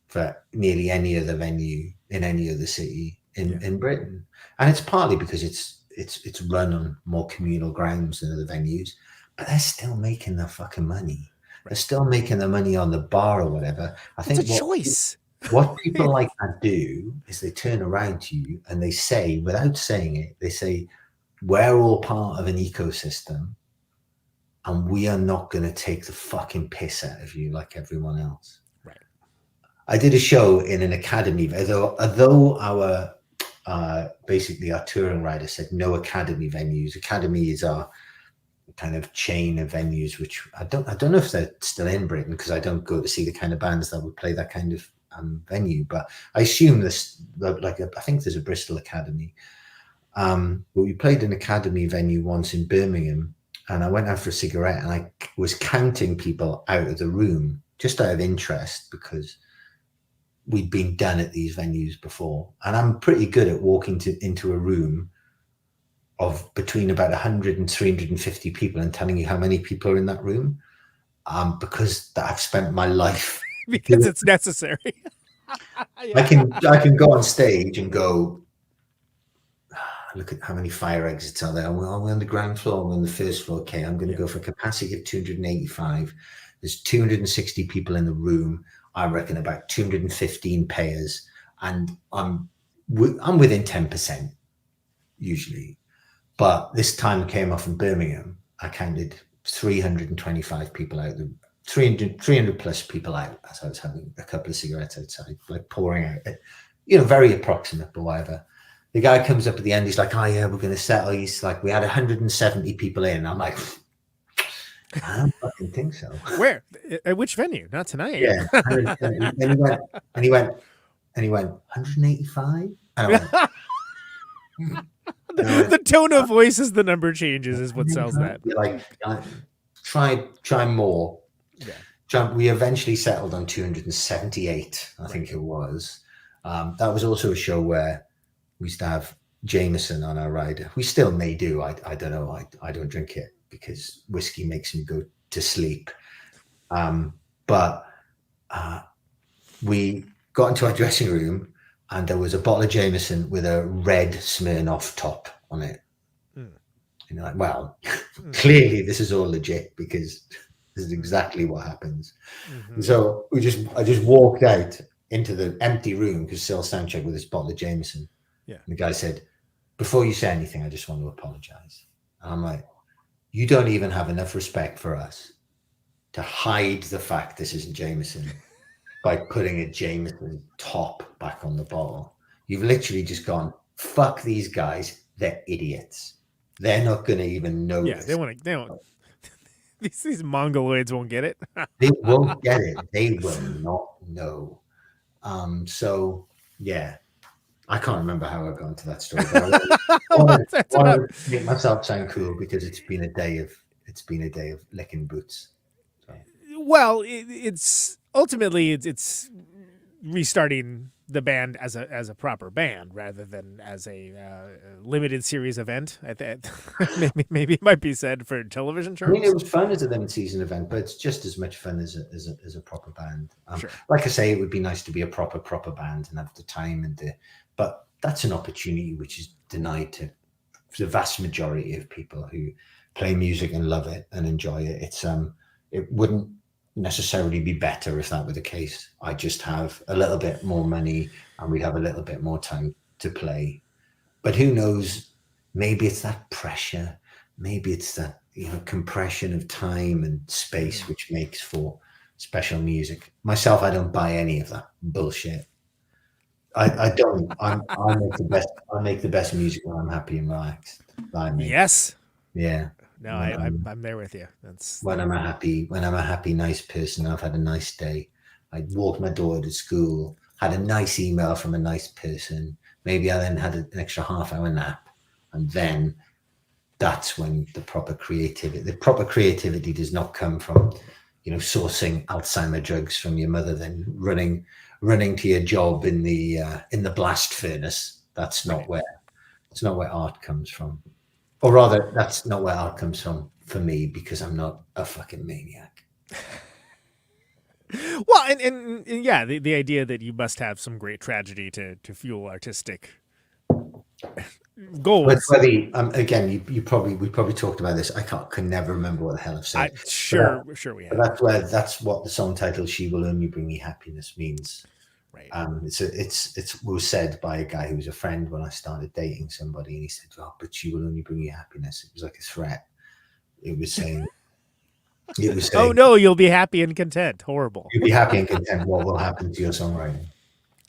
for nearly any other venue in any other city in Britain. And it's partly because it's run on more communal grounds than other venues, but they're still making their fucking money. Right. They're still making their money on the bar or whatever. I think it's a choice. What people like that do is they turn around to you and they say, without saying it, they say, we're all part of an ecosystem and we are not going to take the fucking piss out of you like everyone else. Right. I did a show in an academy, although our basically our touring rider said no academy venues. Academy is our kind of chain of venues, which I don't know if they're still in Britain because I don't go to see the kind of bands that would play that kind of venue. But I assume this, I think there's a Bristol Academy. But we played an academy venue once in Birmingham, and I went out for a cigarette and I was counting people out of the room just out of interest because we'd been done at these venues before. And I'm pretty good at walking into a room of between about 100 and 350 people and telling you how many people are in that room, because I've spent my life because it's necessary. I can go on stage and go, look at how many fire exits are there. We're on the ground floor, we're on the first floor. Okay, I'm going to go for a capacity of 285. There's 260 people in the room. I reckon about 215 payers, and I'm within 10% usually. But this time I came off in Birmingham, I counted 325 people out, 300 plus people out as I was having a couple of cigarettes outside, like pouring out, very approximate, but whatever. The guy comes up at the end, he's like, oh yeah, we're going to settle. He's like, we had 170 people in. I'm like, I'm fucking think so. Where? At which venue? Not tonight. Yeah. And he went 185. And I went, the tone of voice as the number changes is what sells that. Like, try more. Yeah. We eventually settled on 278, I think it was. That was also a show where we used to have Jameson on our rider. We still may do. I don't know. I don't drink it because whiskey makes me go to sleep. But we got into our dressing room and there was a bottle of Jameson with a red Smirnoff top on it. And you're like, well, clearly this is all legit because this is exactly what happens. And so I just walked out into the empty room because still soundcheck with this bottle of Jameson. Yeah. And the guy said, before you say anything, I just want to apologize. And I'm like, you don't even have enough respect for us to hide the fact this isn't Jameson by putting a Jameson top back on the bottle. You've literally just gone, fuck these guys. They're idiots. They're not going to even know. Yeah, they don't. These mongoloids won't get it. They won't get it. They will not know. So yeah, I can't remember how I got into that story. But I want to make myself sound cool because it's been a day of licking boots. So. Well, it's ultimately it's restarting the band as a proper band rather than as a limited series event. Maybe it might be said for television terms. I mean, it was fun as a limited season event, but it's just as much fun as a proper band. Sure. Like I say, it would be nice to be a proper band and have the time but that's an opportunity which is denied to the vast majority of people who play music and love it and enjoy it. It wouldn't necessarily be better if that were the case. I just have a little bit more money and we'd have a little bit more time to play. But who knows? Maybe it's that pressure. Maybe it's that compression of time and space which makes for special music. Myself, I don't buy any of that bullshit. I don't. I make the best music when I'm happy and relaxed. Yes. Yeah. No, I'm there with you. That's when I'm a happy, nice person. I've had a nice day. I walked my daughter to school, had a nice email from a nice person. Maybe I then had an extra half-hour nap, and then that's when the proper creativity does not come from, sourcing Alzheimer drugs from your mother, then running to your job in the blast furnace. That's not where art comes from. Or rather, that's not where art comes from for me because I'm not a fucking maniac. Well, and yeah, the idea that you must have some great tragedy to fuel artistic goals. But again, we probably talked about this. I can never remember what the hell I've said. Sure we have. But that's what the song title "She Will Only Bring Me Happiness" means. Right. It was said by a guy who was a friend when I started dating somebody, and he said, "Oh, but she will only bring you happiness." It was like a threat. It was saying, "Oh no, you'll be happy and content." Horrible. You'll be happy and content. What will happen to your songwriting?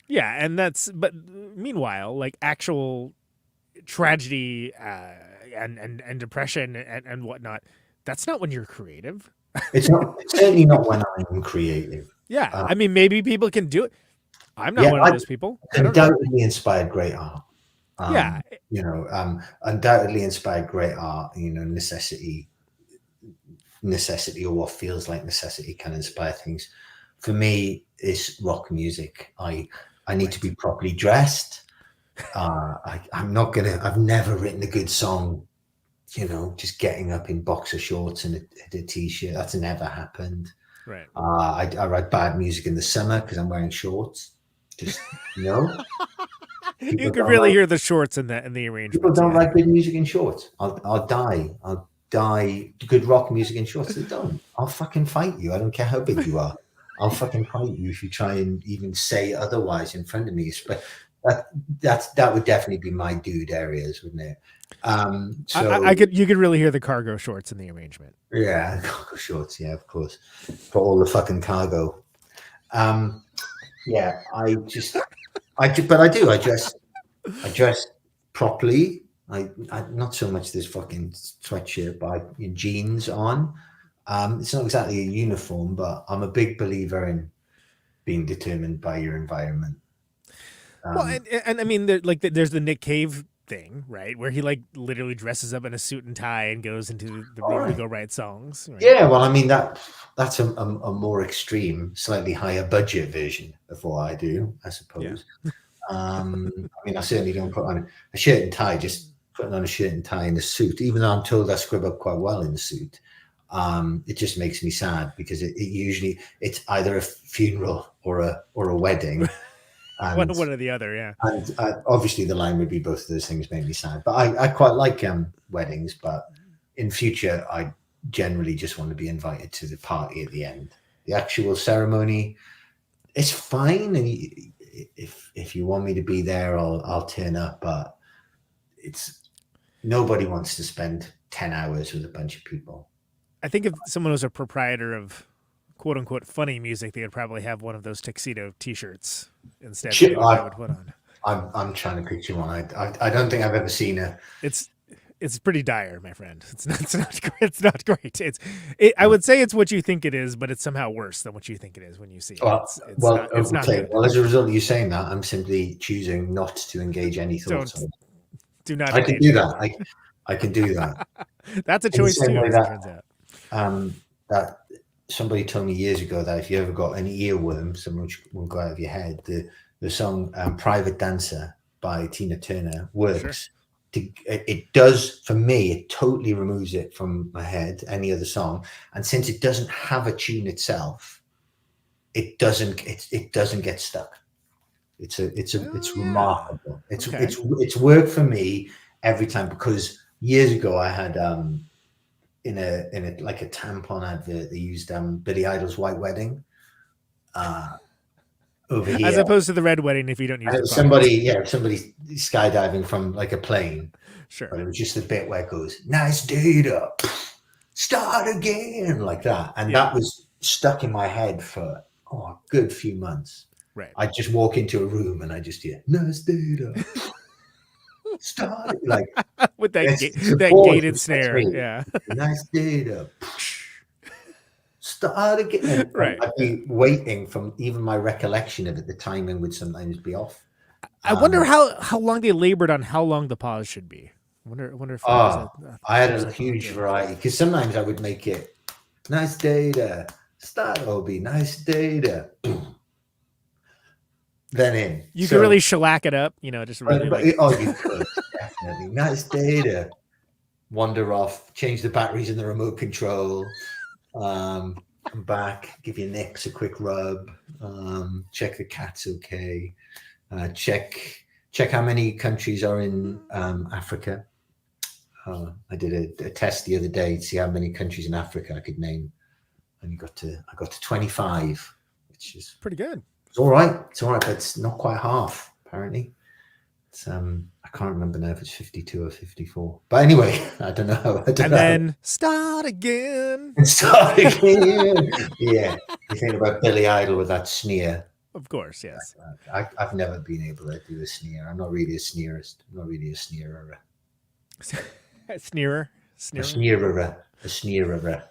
Yeah, and but meanwhile, like actual tragedy and depression and whatnot, that's not when you're creative. It's certainly not when I'm creative. Yeah, I mean, maybe people can do it. I'm not one of those people. Undoubtedly inspired great art. Yeah. Undoubtedly inspired great art. Necessity or what feels like necessity can inspire things. For me, it's rock music. I need to be properly dressed. I've never written a good song, just getting up in boxer shorts and a t-shirt. That's never happened. Right. I write bad music in the summer because I'm wearing shorts. Just you can really hear the shorts in the arrangement. People don't like good music in shorts. I'll die. Good rock music in shorts. They don't. I'll fucking fight you. I don't care how big you are. I'll fucking fight you if you try and even say otherwise in front of me. But that would definitely be my dude areas, wouldn't it? You could really hear the cargo shorts in the arrangement. Yeah, cargo shorts. Yeah, of course. For all the fucking cargo. Yeah, I dress properly. I not so much this fucking sweatshirt, but jeans on. It's not exactly a uniform, but I'm a big believer in being determined by your environment. Well, and I mean, there's the Nick Cave thing, right, where he like literally dresses up in a suit and tie and goes into the room to go write songs. Right? Yeah, well, I mean that's a more extreme, slightly higher budget version of what I do, I suppose. Yeah. I mean, I certainly don't put on a shirt and tie. Just putting on a shirt and tie in a suit, even though I'm told I scrub up quite well in the suit. It just makes me sad because it usually it's either a funeral or a wedding. And, one or the other, yeah. And obviously the line would be both of those things make me sad. But I quite like weddings, but in future I generally just want to be invited to the party at the end. The actual ceremony, it's fine, and if you want me to be there, I'll turn up. But nobody wants to spend 10 hours with a bunch of people. I think if someone was a proprietor of quote unquote funny music, they would probably have one of those tuxedo T-shirts instead. I would put on. I'm trying to picture one. I don't think I've ever seen a. It's pretty dire, my friend. It's not great. I would say it's what you think it is, but it's somehow worse than what you think it is when you see it. It's not good. Well, as a result of you saying that, I'm simply choosing not to engage any thoughts. Do not. I can do that. I can do that. That's a choice too, as it turns out. That somebody told me years ago that if you ever got an earworm, someone will go out of your head. The song "Private Dancer" by Tina Turner works. Sure. It does for me. It totally removes it from my head. Any other song, and since it doesn't have a tune itself, it doesn't get stuck. It's remarkable. It's worked for me every time, because years ago I had in a like a tampon advert they used Billy Idol's White Wedding over here, as opposed to the Red Wedding. If you don't use somebody skydiving from like a plane. Sure. But it was just the bit where it goes, nice data, start again, like that, and that was stuck in my head for a good few months. Right. I'd just walk into a room and I just hear nice data. Start like with that gated snare. Yeah. Nice data. Start again. Right. I'd be waiting from even my recollection of it. The timing would sometimes be off. I wonder how long they labored on how long the pause should be. I wonder if I had a huge variety, because sometimes I would make it nice data. Start Obi, nice data. Then in. You could really shellac it up, just really. You could, definitely. Nice data. Wander off, change the batteries in the remote control, come back, give your necks a quick rub, check the cat's okay, check how many countries are in Africa. I did a test the other day to see how many countries in Africa I could name, and I got to 25, which is pretty good. It's all right, but it's not quite half, apparently. It's I can't remember now if it's 52 or 54. But anyway, I don't know. Then start again. Start again. Yeah. You think about Billy Idol with that sneer. Of course, yes. I've never been able to do a sneer. I'm not really a sneerist. I'm not really a sneerer. A sneerer? A sneerer.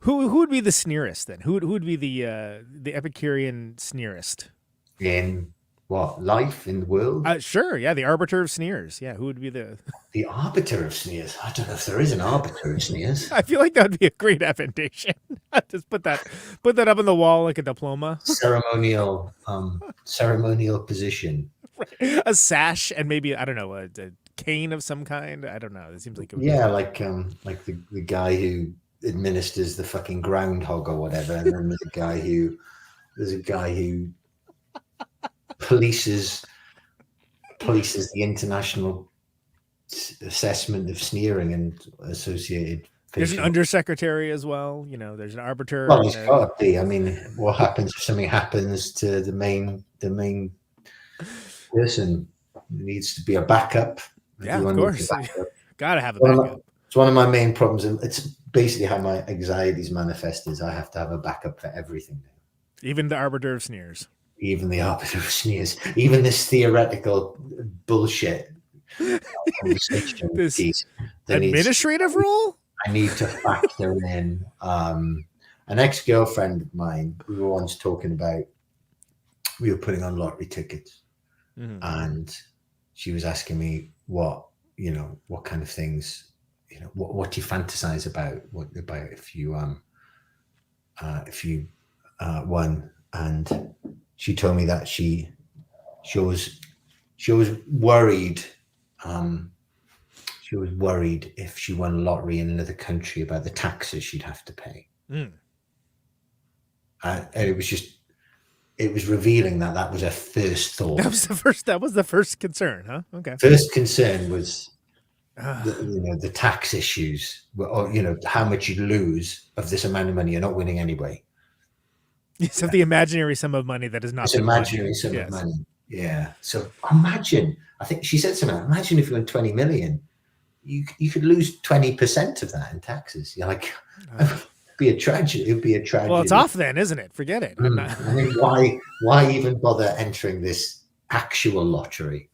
Who would be the sneerist then? Who would be the Epicurean sneerist? In what, life in the world? Sure, yeah, the Arbiter of Sneers. Yeah, who would be the Arbiter of Sneers? I don't know if there is an Arbiter of Sneers. I feel like that would be a great affectation. Just put that up on the wall like a diploma. Ceremonial position. Right. A sash and maybe, I don't know, a cane of some kind. I don't know. It seems like it would be the guy who administers the fucking groundhog or whatever, and then there's a guy who polices the international assessment of sneering and associated. There's an undersecretary as well. There's an arbiter. Well, it's got to be. I mean, what happens if something happens to the main person? There needs to be a backup. Yeah, of course. Gotta have a backup. It's one of my main problems, and it's basically how my anxieties manifest. Is I have to have a backup for everything. Even the Arbiter of Sneers. Even the Arbiter of Sneers. Even this theoretical bullshit conversation. This administrative role? I need to factor in an ex-girlfriend of mine. We were once talking about, we were putting on lottery tickets, and she was asking me what kind of things, what do you fantasize about? What about if you won? And she told me that she was worried. She was worried if she won a lottery in another country about the taxes she'd have to pay. And it was revealing that was her first thought. That was the first concern, huh? Okay. First concern was the tax issues, or how much you'd lose of this amount of money. You're not winning anyway. So the imaginary sum of money that is not this imaginary sum of money. Yeah. So imagine. I think she said something. Imagine if you won 20 million, you could lose 20% of that in taxes. You're like, it'd be a tragedy. It'd be a tragedy. Well, it's off then, isn't it? Forget it. I mean, why even bother entering this actual lottery?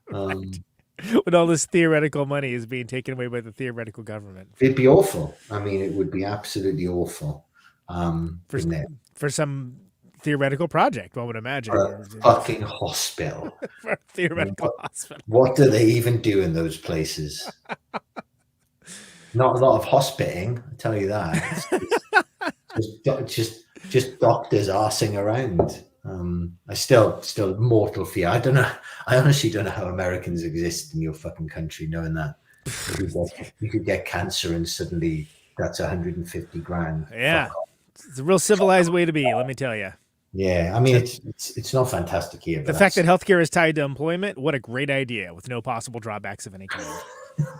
When all this theoretical money is being taken away by the theoretical government. It'd be awful. I mean, it would be absolutely awful. For some theoretical project, one would imagine. For a fucking hospital. For a theoretical hospital. What do they even do in those places? Not a lot of hospitting, I tell you that. It's just doctors arsing around. I still mortal fear. I don't know. I honestly don't know how Americans exist in your fucking country, knowing that you could get cancer and suddenly that's 150 grand. Yeah, it's a real civilized way to be. Let me tell you. Yeah, I mean it's not fantastic here. The fact that healthcare is tied to employment, what a great idea with no possible drawbacks of any kind.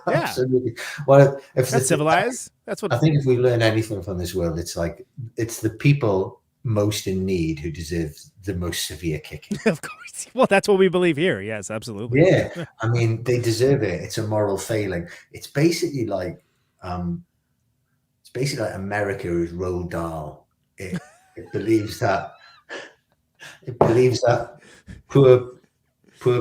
Yeah, absolutely. Well, if that's civilized. That's what I think. If we learn anything from this world, it's like it's the people most in need who deserve the most severe kicking. Of course. Well, that's what we believe here. Yes, absolutely. Yeah, I mean they deserve it. It's a moral failing. It's basically like America is Roald Dahl. It believes that. It believes that poor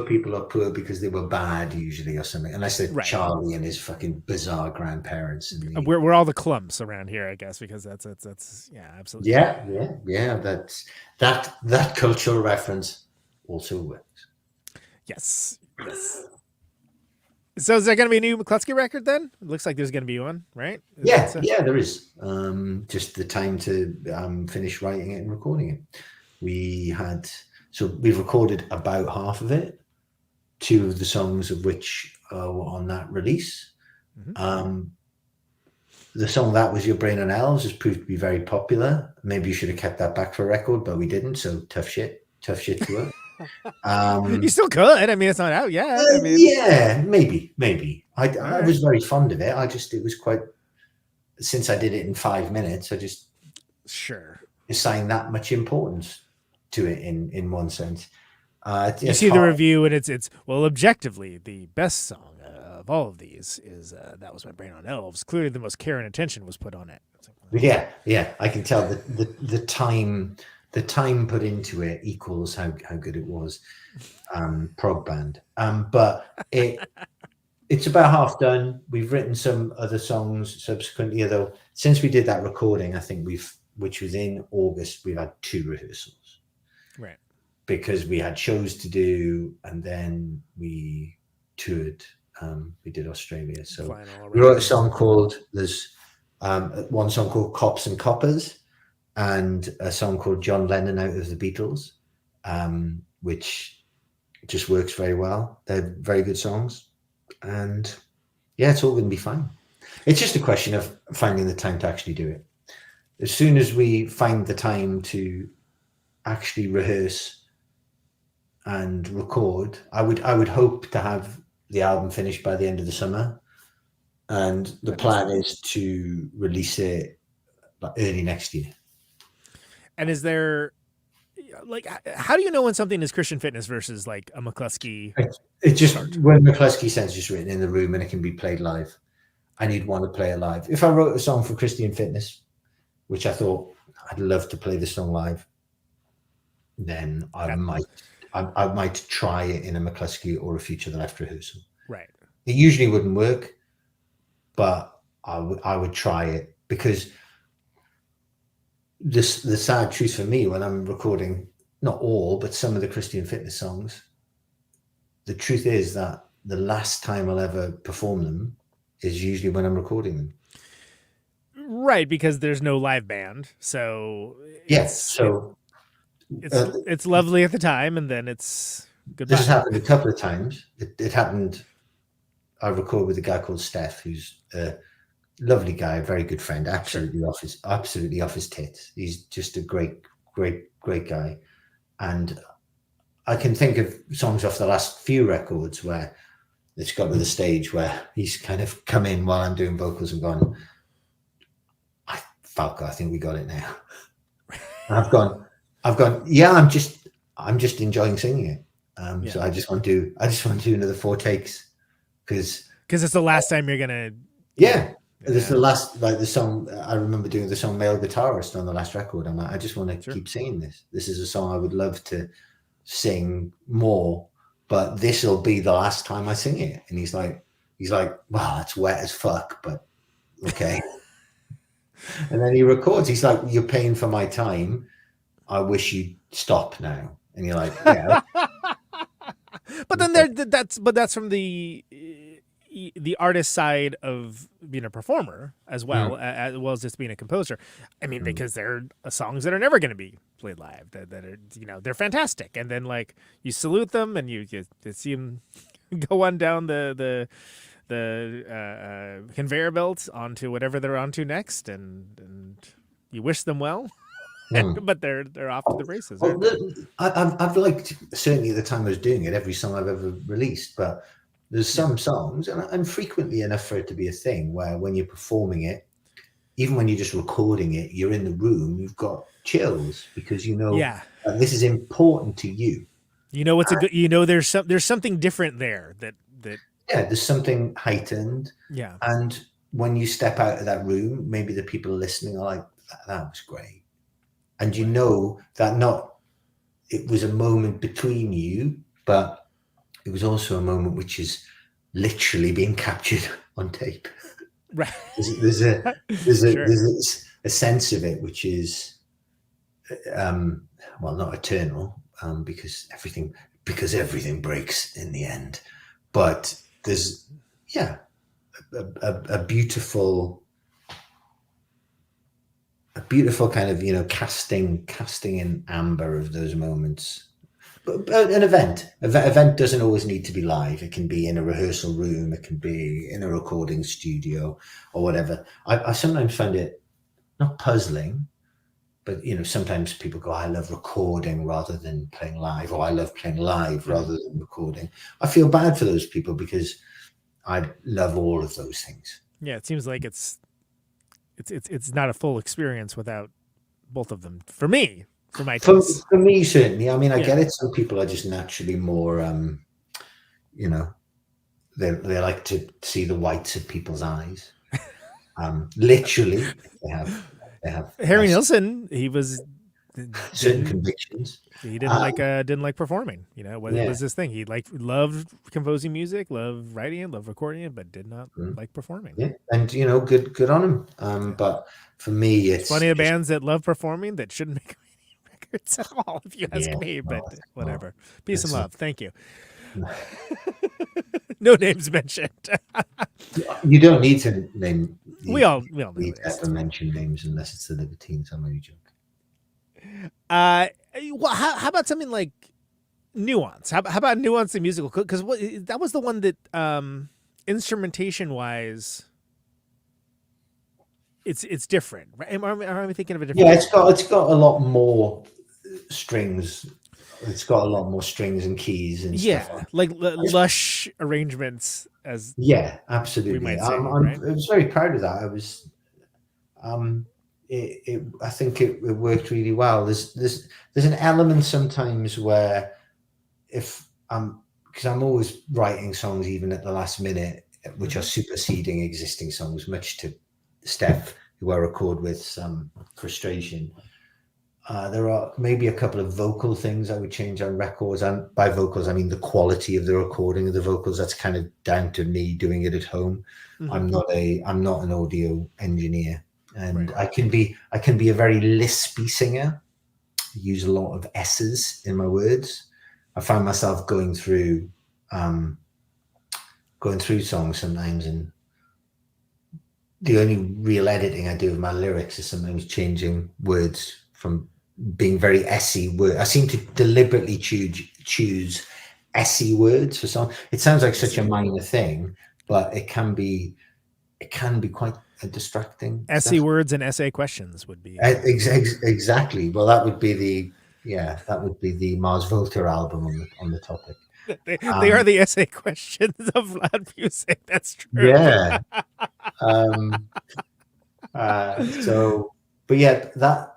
people are poor because they were bad, usually, or something. Unless they're Charlie and his fucking bizarre grandparents. And we're all the clumps around here, I guess, because that's yeah, absolutely. Yeah. That cultural reference also works. Yes. So is there going to be a new McClusky record then? It looks like there's going to be one, right? Yeah, there is. Just the time to finish writing it and recording it. We've recorded about half of it. 2 of the songs of which were on that release. The song That Was Your Brain on Elves has proved to be very popular. Maybe you should have kept that back for a record, but we didn't. So tough shit to it. You still could. I mean, it's not out yet. Yeah, maybe. I was very fond of it. It was quite. Since I did it in 5 minutes, I just assigned that much importance to it in one sense. You see the review and it's well, objectively the best song of all of these is That Was My Brain on Elves. Clearly the most care and attention was put on it. Yeah, I can tell the time put into it equals how good it was. Prog band, but it's about half done. We've written some other songs subsequently, although since we did that recording, I think which was in August, we've had 2 rehearsals. Right. Because we had shows to do and then we toured. We did Australia. So we wrote a song called, there's one song called Cops and Coppers and a song called John Lennon Out of the Beatles, which just works very well. They're very good songs. And yeah, it's all going to be fine. It's just a question of finding the time to actually do it. As soon as we find the time to actually rehearse and record, I would hope to have the album finished by the end of the summer, and the plan is to release it early next year. And is there, like, how do you know when something is Christian Fitness versus like a McClusky? It's just when McClusky says just written in the room and it can be played live, and you'd want to play it live. If I wrote a song for Christian Fitness, which I thought I'd love to play the song live, then I might try it in a McClusky or a Future the Left rehearsal. Right. It usually wouldn't work, but I would try it, because the sad truth for me when I'm recording, not all, but some of the Christian fitness songs, the truth is that the last time I'll ever perform them is usually when I'm recording them. Right, because there's no live band. So yes, it's lovely at the time, and then it's goodbye. This has happened a couple of times. It happened. I record with a guy called Steph, who's a lovely guy, a very good friend, absolutely off his tits. He's just a great guy. And I can think of songs off the last few records where it's got to the stage where he's kind of come in while I'm doing vocals and gone, Falco, I think we got it now. And I've gone, yeah, I'm just enjoying singing it. So I just want to do another 4 takes, because it's the last time you're gonna. Yeah. This is the last, like the song. I remember doing the song "Male Guitarist" on the last record. I'm like, I just want to keep singing this. This is a song I would love to sing more, but this will be the last time I sing it. And he's like, well, it's wet as fuck, but okay. And then he records. He's like, you're paying for my time. I wish you'd stop now. And you're like, yeah. But then that's from the artist side of being a performer as well, as well as just being a composer. I mean, because there are songs that are never going to be played live that are, they're fantastic. And then like you salute them and you see them go on down the conveyor belt onto whatever they're onto next, and you wish them well. But they're off to the races. I've liked, certainly at the time I was doing it, every song I've ever released, but there's some songs, and frequently enough for it to be a thing, where when you're performing it, even when you're just recording it, you're in the room, you've got chills, because this is important to you. It's a good. There's something different there that. Yeah, there's something heightened. Yeah, and when you step out of that room, maybe the people listening are like, "That was great," and you know that it was a moment between you, but it was also a moment which is literally being captured on tape. Right. There's a sense of it which is, not eternal, because everything breaks in the end, but there's a beautiful kind of casting in amber of those moments. But an event doesn't always need to be live. It can be in a rehearsal room. It can be in a recording studio or whatever. I sometimes find it not puzzling, but sometimes people go, I love recording rather than playing live, or I love playing live rather than recording. I feel bad for those people, because I love all of those things. Yeah, it seems like it's not a full experience without both of them. For me. For me, certainly. I mean, I get it. Some people are just naturally more, they like to see the whites of people's eyes. Literally, they have. Harry Nilsson, he was certain convictions. He didn't like performing. What was this thing? He loved composing music, loved writing it, loved recording it, but did not like performing. Yeah, and good on him. But for me, it's plenty of bands that love performing that shouldn't make records at all, if you ask me. But whatever. Peace and love. Thank you. No names mentioned. You don't need to name. We all need to ever mention names unless it's the Libertines. I'm only joking. Well, how about something like Nuance? How about Nuance the musical? Because that was the one that instrumentation wise, it's different, right? Am I thinking of a different? Yeah, it's got a lot more strings. It's got a lot more strings and keys and stuff. Like lush arrangements. Absolutely. We might say, I was very proud of that. I was. I think it worked really well. There's an element sometimes where because I'm always writing songs even at the last minute, which are superseding existing songs, much to Steph, who I record with some frustration. There are maybe a couple of vocal things I would change on records, and by vocals I mean the quality of the recording of the vocals. That's kind of down to me doing it at home. Mm-hmm. I'm not an audio engineer, and I can be a very lispy singer. Use a lot of S's in my words. I find myself going through songs sometimes, and the only real editing I do of my lyrics is sometimes changing words from being very essy word. I seem to deliberately choose essy words for songs. It sounds like such a minor thing, but it can be quite distracting. Essay words and essay questions would be exactly. Well, that would be the Mars Volta album on the topic. They are the essay questions of loud music. That's true. Yeah. But yeah, that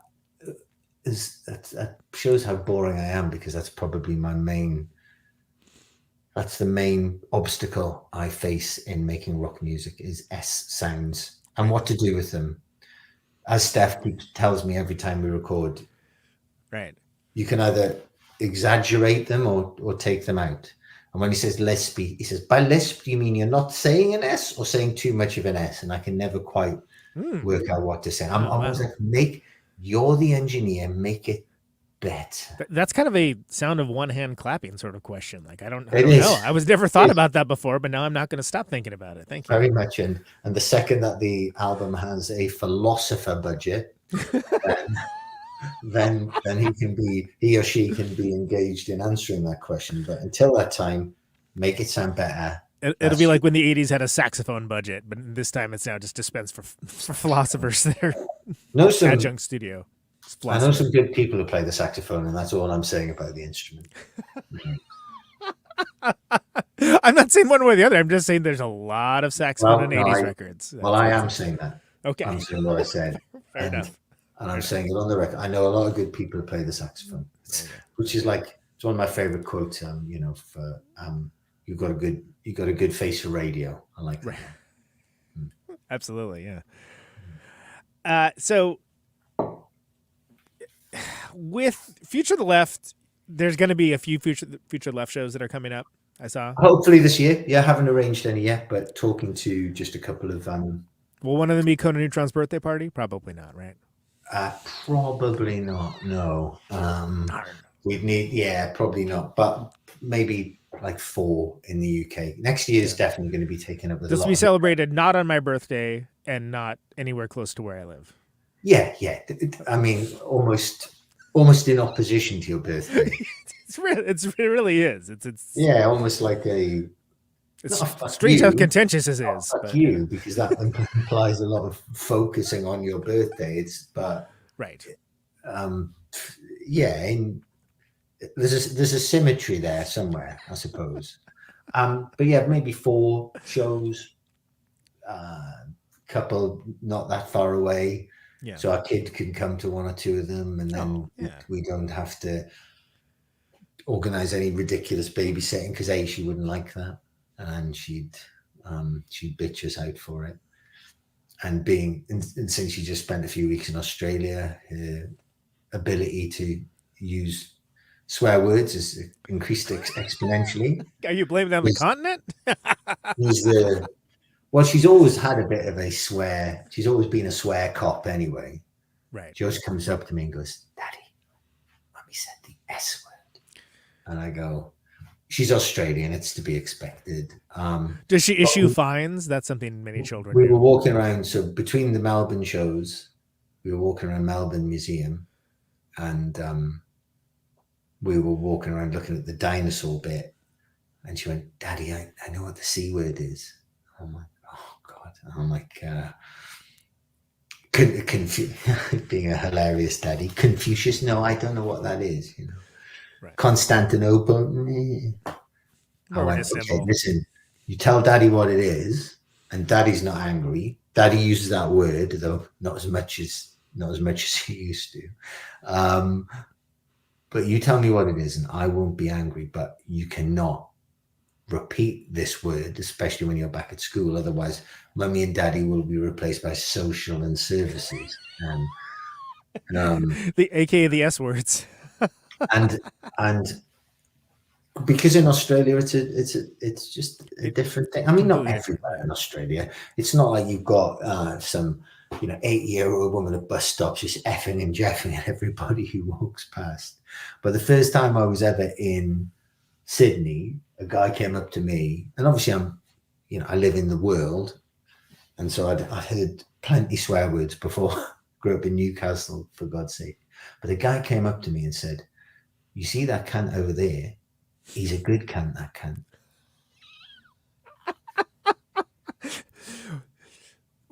shows how boring I am, because that's probably that's the main obstacle I face in making rock music is S sounds and what to do with them. As Steph tells me every time we record, right? You can either exaggerate them or take them out. And when he says lispy, he says, by lisp, do you mean you're not saying an S or saying too much of an S? And I can never quite work out what to say. I'm always like, you're the engineer, make it better. That's kind of a sound of one hand clapping sort of question. Like, I don't know. I was never thought about that before, but now I'm not going to stop thinking about it. Thank you. Very much. And the second that the album has a philosopher budget, then he or she can be engaged in answering that question. But until that time, make it sound better. It'll be like when the 80s had a saxophone budget, but this time it's now just dispensed for philosophers there. Adjunct studio. I know some good people who play the saxophone, and that's all I'm saying about the instrument. I'm not saying one way or the other. I'm just saying there's a lot of saxophone in 80s records. I am saying that. Okay. I'm saying what I said. Fair enough. And I'm saying it on the record. I know a lot of good people who play the saxophone, which is like, it's one of my favorite quotes. You've got a good face for radio. I like that. Right. Absolutely, yeah. So with Future of the Left, there's going to be a few Future Left shows that are coming up. I saw. Hopefully this year. Yeah, I haven't arranged any yet, but talking to just a couple of. Will one of them be Conan Neutron's birthday party? Probably not, right? Probably not. No. We'd need. Probably not. But maybe like 4 in the UK. Next year is definitely going to be taken up with. This will be celebrated not on my birthday and not anywhere close to where I live. Yeah. I mean, almost in opposition to your birthday. It really is. It's almost like a. It's strange how contentious this is. Fuck you, because that implies a lot of focusing on your birthday. Right. There's a symmetry there somewhere, I suppose. But yeah, maybe 4 shows, couple not that far away. Yeah. So our kid can come to 1 or 2 of them, and then we don't have to organize any ridiculous babysitting, because she wouldn't like that, and she'd bitch us out for it. And since she just spent a few weeks in Australia, her ability to use swear words has increased exponentially. Are you blaming that on the continent? Well, she's always had a bit of a swear. She's always been a swear cop anyway. Right. She always comes up to me and goes, "Daddy, Mummy said the S word." And I go, she's Australian. It's to be expected. Does she issue fines? That's something many children do. We were walking around. So between the Melbourne shows, we were walking around Melbourne Museum, and we were walking around looking at the dinosaur bit. And she went, "Daddy, I know what the C word is." I'm like, "Oh God." I'm like, being a hilarious daddy. Confucius? No, I don't know what that is. Right. Constantinople? I went, okay, listen, you tell Daddy what it is, and Daddy's not angry. Daddy uses that word, though not as much as he used to. But you tell me what it is, and I won't be angry. But you cannot repeat this word, especially when you're back at school. Otherwise, Mummy and Daddy will be replaced by social and services. The aka the S words. and because in Australia it's just a different thing. I mean, not everywhere in Australia. It's not like you've got some 8-year-old woman at bus stops just effing and jeffing at everybody who walks past. But the first time I was ever in Sydney, a guy came up to me, and obviously I live in the world, and so I'd heard plenty swear words before. Grew up in Newcastle, for God's sake. But a guy came up to me and said, "You see that cunt over there? He's a good cunt, that cunt."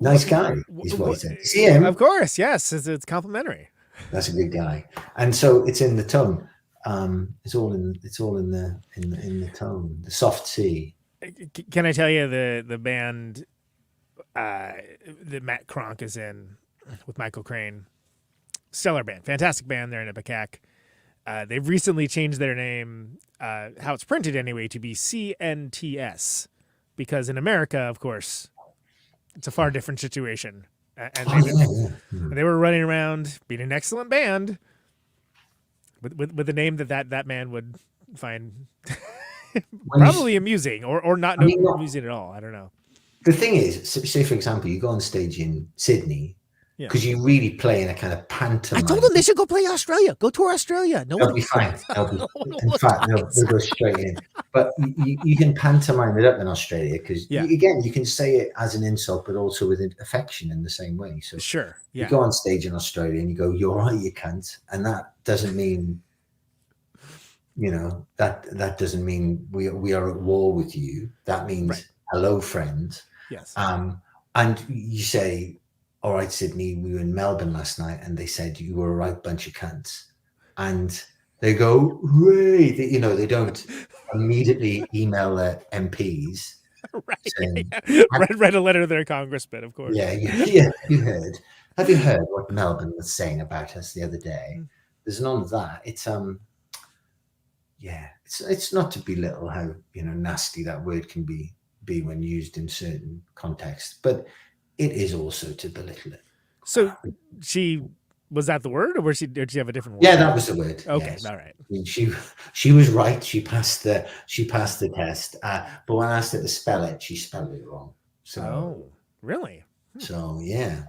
Nice guy, is what he said. See him? Of course, yes. It's complimentary. That's a good guy. And so it's in the tone. It's all in the tone, the soft C. Can I tell you the band that Matt Kronk is in with Michael Crane? Stellar band, fantastic band. They're in Ipecac. They've recently changed their name, how it's printed anyway, to be CNTS, because in America, of course, it's a far different situation. And they were running around being an excellent band with a name that man would find probably amusing or not amusing at all. I don't know. The thing is, say for example, you go on stage in Sydney, because you really play in a kind of pantomime. I told them they should go play Australia. Go tour Australia. They'll be fine. In fact, they'll go straight in. But you can pantomime it up in Australia because, again, you can say it as an insult, but also with affection in the same way. So sure, you go on stage in Australia and you go, "You're right, you cunt," and that doesn't mean, that doesn't mean we are at war with you. That means hello, friend. Yes. And you say, "All right, Sydney, we were in Melbourne last night and they said you were a right bunch of cunts." And they go, "Hooray!" They don't immediately email their MPs. Right. Saying, read a letter to their congressman, of course. Yeah. You heard. Have you heard what Melbourne was saying about us the other day? There's none of that. It's it's not to belittle how nasty that word can be when used in certain contexts, but it is also to belittle it. So was that the word, or did she have a different word? Yeah, that was the word. Okay, yes. All right. I mean, she was right. She passed the test. But when I asked her to spell it, she spelled it wrong. So really? So yeah.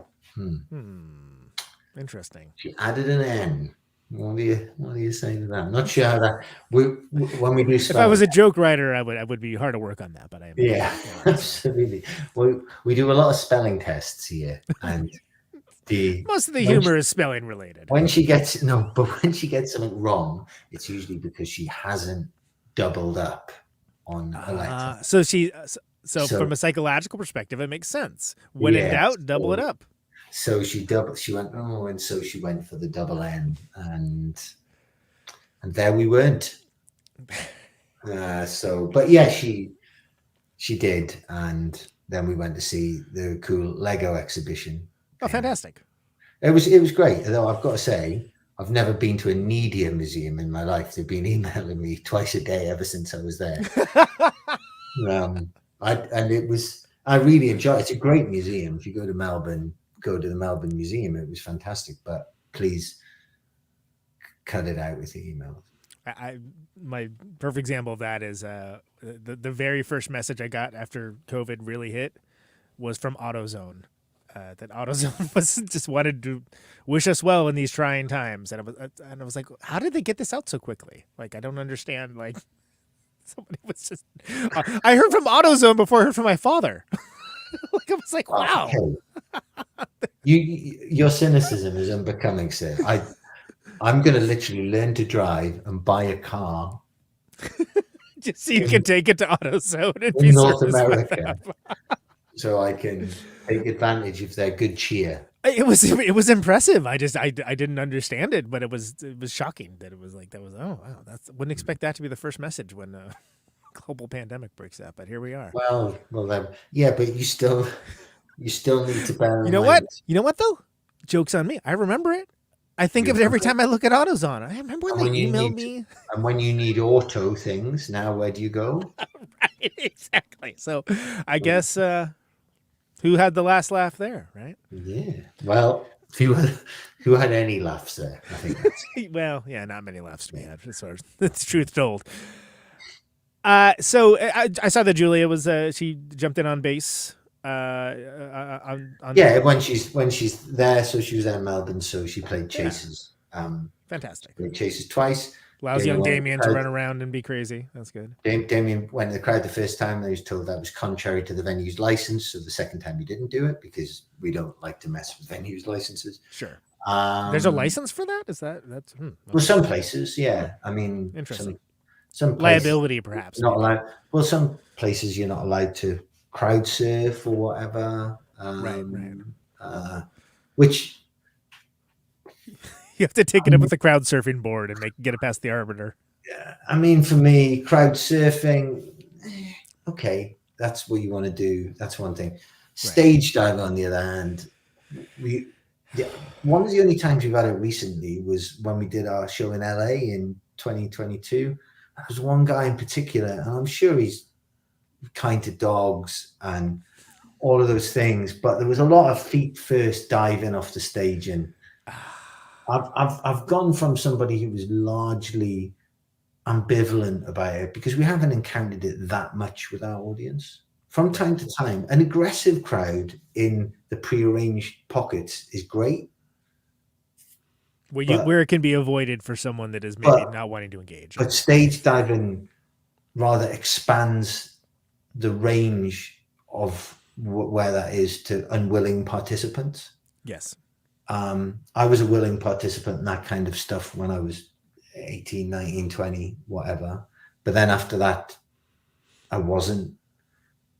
Interesting. She added an N. What do you say to that? I'm not sure how that. When we do. If I was a joke writer, I would be hard to work on that. But absolutely. We do a lot of spelling tests here, and most of the humor is spelling related. When she gets something wrong, it's usually because she hasn't doubled up on a letter. So from a psychological perspective, it makes sense. When in doubt, double it up. So she went, and so she went for the double N, and there we weren't. But yeah, she did, and then we went to see the cool Lego exhibition. Oh, fantastic! It was great. Although I've got to say, I've never been to a needier museum in my life. They've been emailing me twice a day ever since I was there. I really enjoy it. It's a great museum. If you go to Melbourne, go to the Melbourne Museum. It was fantastic, but please cut it out with the emails. My perfect example of that is the very first message I got after COVID really hit was from AutoZone. That AutoZone was just wanted to wish us well in these trying times, and I was like, how did they get this out so quickly? Like, I don't understand. Like, somebody was just. I heard from AutoZone before I heard from my father. Like, I was like, wow. Okay. Your cynicism is unbecoming, sir. I'm going to literally learn to drive and buy a car. Just so you can take it to AutoZone in North America. So I can take advantage of their good cheer. It was impressive. I didn't understand it, but it was shocking that it was like that was wow. Wouldn't expect that to be the first message when global pandemic breaks out, but here we are. Well, then, yeah, but you still need to bear. You know what though? Joke's on me. I remember it. I think of it every time I look at AutoZone. I remember when they emailed me. And when you need auto things, now where do you go? Right, exactly. So I guess who had the last laugh there, right? Yeah. Well, who had any laughs there? I think. Well, yeah, not many laughs to be had. That's truth told. So I saw that Julia was she jumped in on bass. When she's there, so she was there in Melbourne, so she played Chasers. Fantastic. Played Chasers twice. Allows young Damien to run around and be crazy. That's good. Damien went in the crowd the first time. They was told that was contrary to the venue's license. So the second time he didn't do it because we don't like to mess with venues' licenses. Sure. There's a license for that? Is that's well, some places, yeah. I mean, interesting. Some places, liability, perhaps. Not allowed. Well, some places you're not allowed to crowd surf or whatever. Right. Which you have to take it up with the crowd surfing board and get it past the arbiter. Yeah, I mean, for me, crowd surfing, okay, that's what you want to do. That's one thing. Stage dive, on the other hand, one of the only times we've had it recently was when we did our show in LA in 2022. There was one guy in particular, and I'm sure he's kind to dogs and all of those things, but there was a lot of feet first diving off the stage, and I've gone from somebody who was largely ambivalent about it because we haven't encountered it that much with our audience. From time to time, an aggressive crowd in the prearranged pockets is great. Where it can be avoided for someone that is maybe not wanting to engage. But stage diving rather expands the range of where that is to unwilling participants. Yes. I was a willing participant in that kind of stuff when I was 18, 19, 20, whatever. But then after that, I wasn't.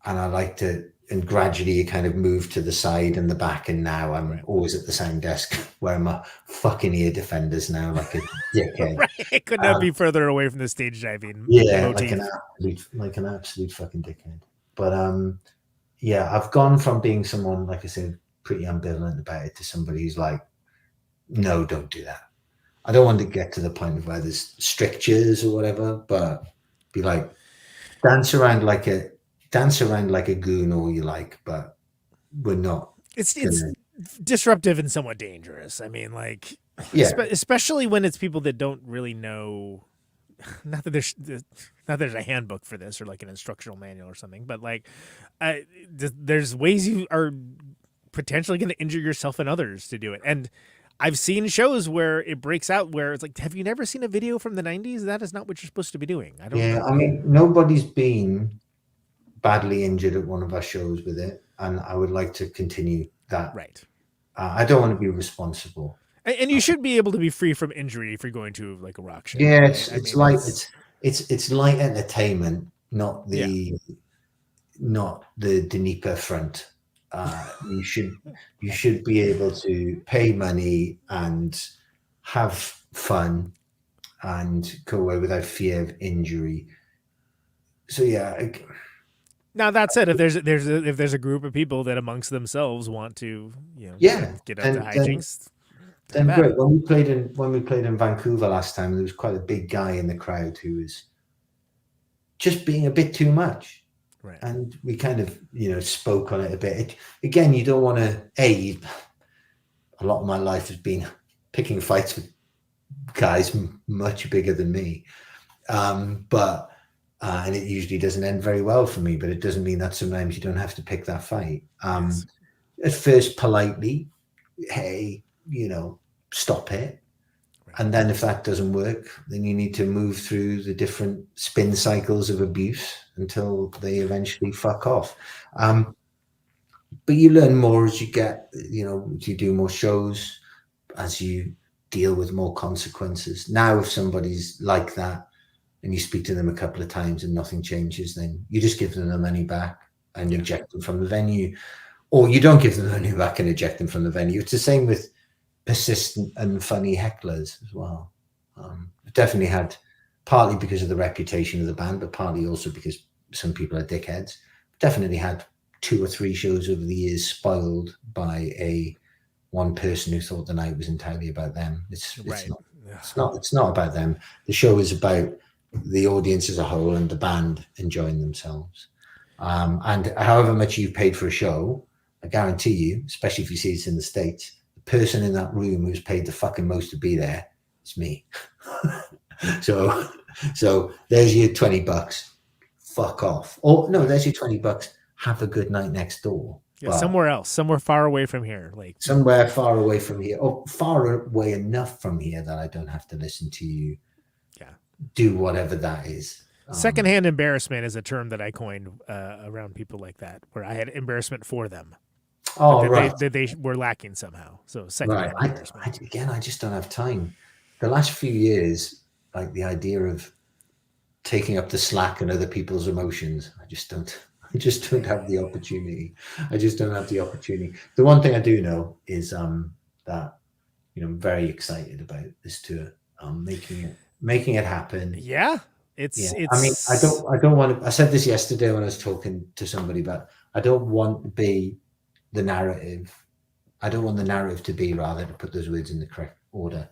And I liked it. And gradually you kind of moved to the side and the back. And now I'm always at the sound desk wearing my fucking ear defenders now, like a dickhead. It could not be further away from the stage diving. Yeah, motif. like an absolute fucking dickhead. But I've gone from being someone, like I said, pretty ambivalent about it to somebody who's like, no, don't do that. I don't want to get to the point of where there's strictures or whatever, but be like, dance around like a goon all you like, but we're not. It's disruptive and somewhat dangerous. I mean, like, especially when it's people that don't really know. Not that there's a handbook for this or like an instructional manual or something, but like, there's ways you are potentially going to injure yourself and others to do it. And I've seen shows where it breaks out where it's like, have you never seen a video from the 90s? That is not what you're supposed to be doing. I don't know. I mean, nobody's been badly injured at one of our shows with it, and I would like to continue that. Right. I don't want to be responsible. And you should be able to be free from injury if you're going to like a rock show. Yeah, it's light entertainment, not the Dnieper front. You should be able to pay money and have fun and go away without fear of injury. So now that said, if there's a group of people that amongst themselves want to get up to hijinks, then great. When we played in Vancouver last time, there was quite a big guy in the crowd who was just being a bit too much. Right. And we kind of, spoke on it a bit. Again, you don't want to, a lot of my life has been picking fights with guys much bigger than me. And it usually doesn't end very well for me, but it doesn't mean that sometimes you don't have to pick that fight. Yes. At first, politely, hey, stop it. Right. And then if that doesn't work, then you need to move through the different spin cycles of abuse until they eventually fuck off. But you learn more as you get, you do more shows, as you deal with more consequences. Now, if somebody's like that and you speak to them a couple of times and nothing changes, then you just give them the money back and eject them from the venue. Or you don't give them the money back and eject them from the venue. It's the same with persistent and funny hecklers as well. I've definitely had, partly because of the reputation of the band, but partly also because some people are dickheads, definitely had 2 or 3 shows over the years spoiled by one person who thought the night was entirely about them. It's not about them. The show is about the audience as a whole and the band enjoying themselves. And however much you've paid for a show, I guarantee you, especially if you see it in the States, the person in that room who's paid the fucking most to be there is me. so there's your $20. Fuck off. Or no, there's your $20. Have a good night next door. Yeah, somewhere else, somewhere far away from here, like somewhere far away from here, or far away enough from here that I don't have to listen to you. Yeah, do whatever that is. Secondhand embarrassment is a term that I coined around people like that, where I had embarrassment for them. Oh, right. They were lacking somehow. So secondhand embarrassment. I just don't have time. The last few years, like the idea of taking up the slack and other people's emotions, I just don't have the opportunity. The one thing I do know is that I'm very excited about this tour. Making it happen. Yeah. It's I mean, I don't want to, I said this yesterday when I was talking to somebody about, I don't want to be the narrative. I don't want the narrative to be, rather, to put those words in the correct order,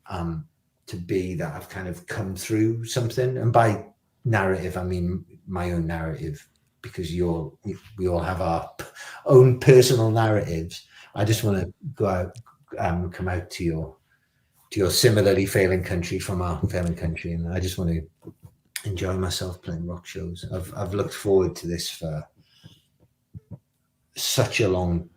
to be that I've kind of come through something. And by narrative, I mean my own narrative, because we all have our own personal narratives. I just want to go out, come out to your similarly failing country from our failing country, and I just want to enjoy myself playing rock shows. I've looked forward to this for such a long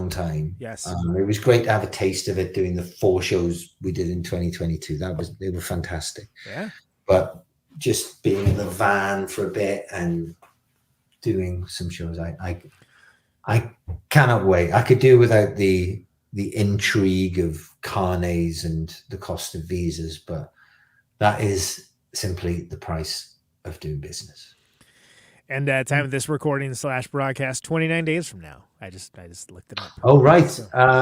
time. Yes, it was great to have a taste of it doing the 4 shows we did in 2022. They were fantastic. Yeah, but just being in the van for a bit and doing some shows, I cannot wait. I could do without the intrigue of carnets and the cost of visas, but that is simply the price of doing business. And time of this recording / broadcast, 29 days from now. I just looked it up. Oh, right.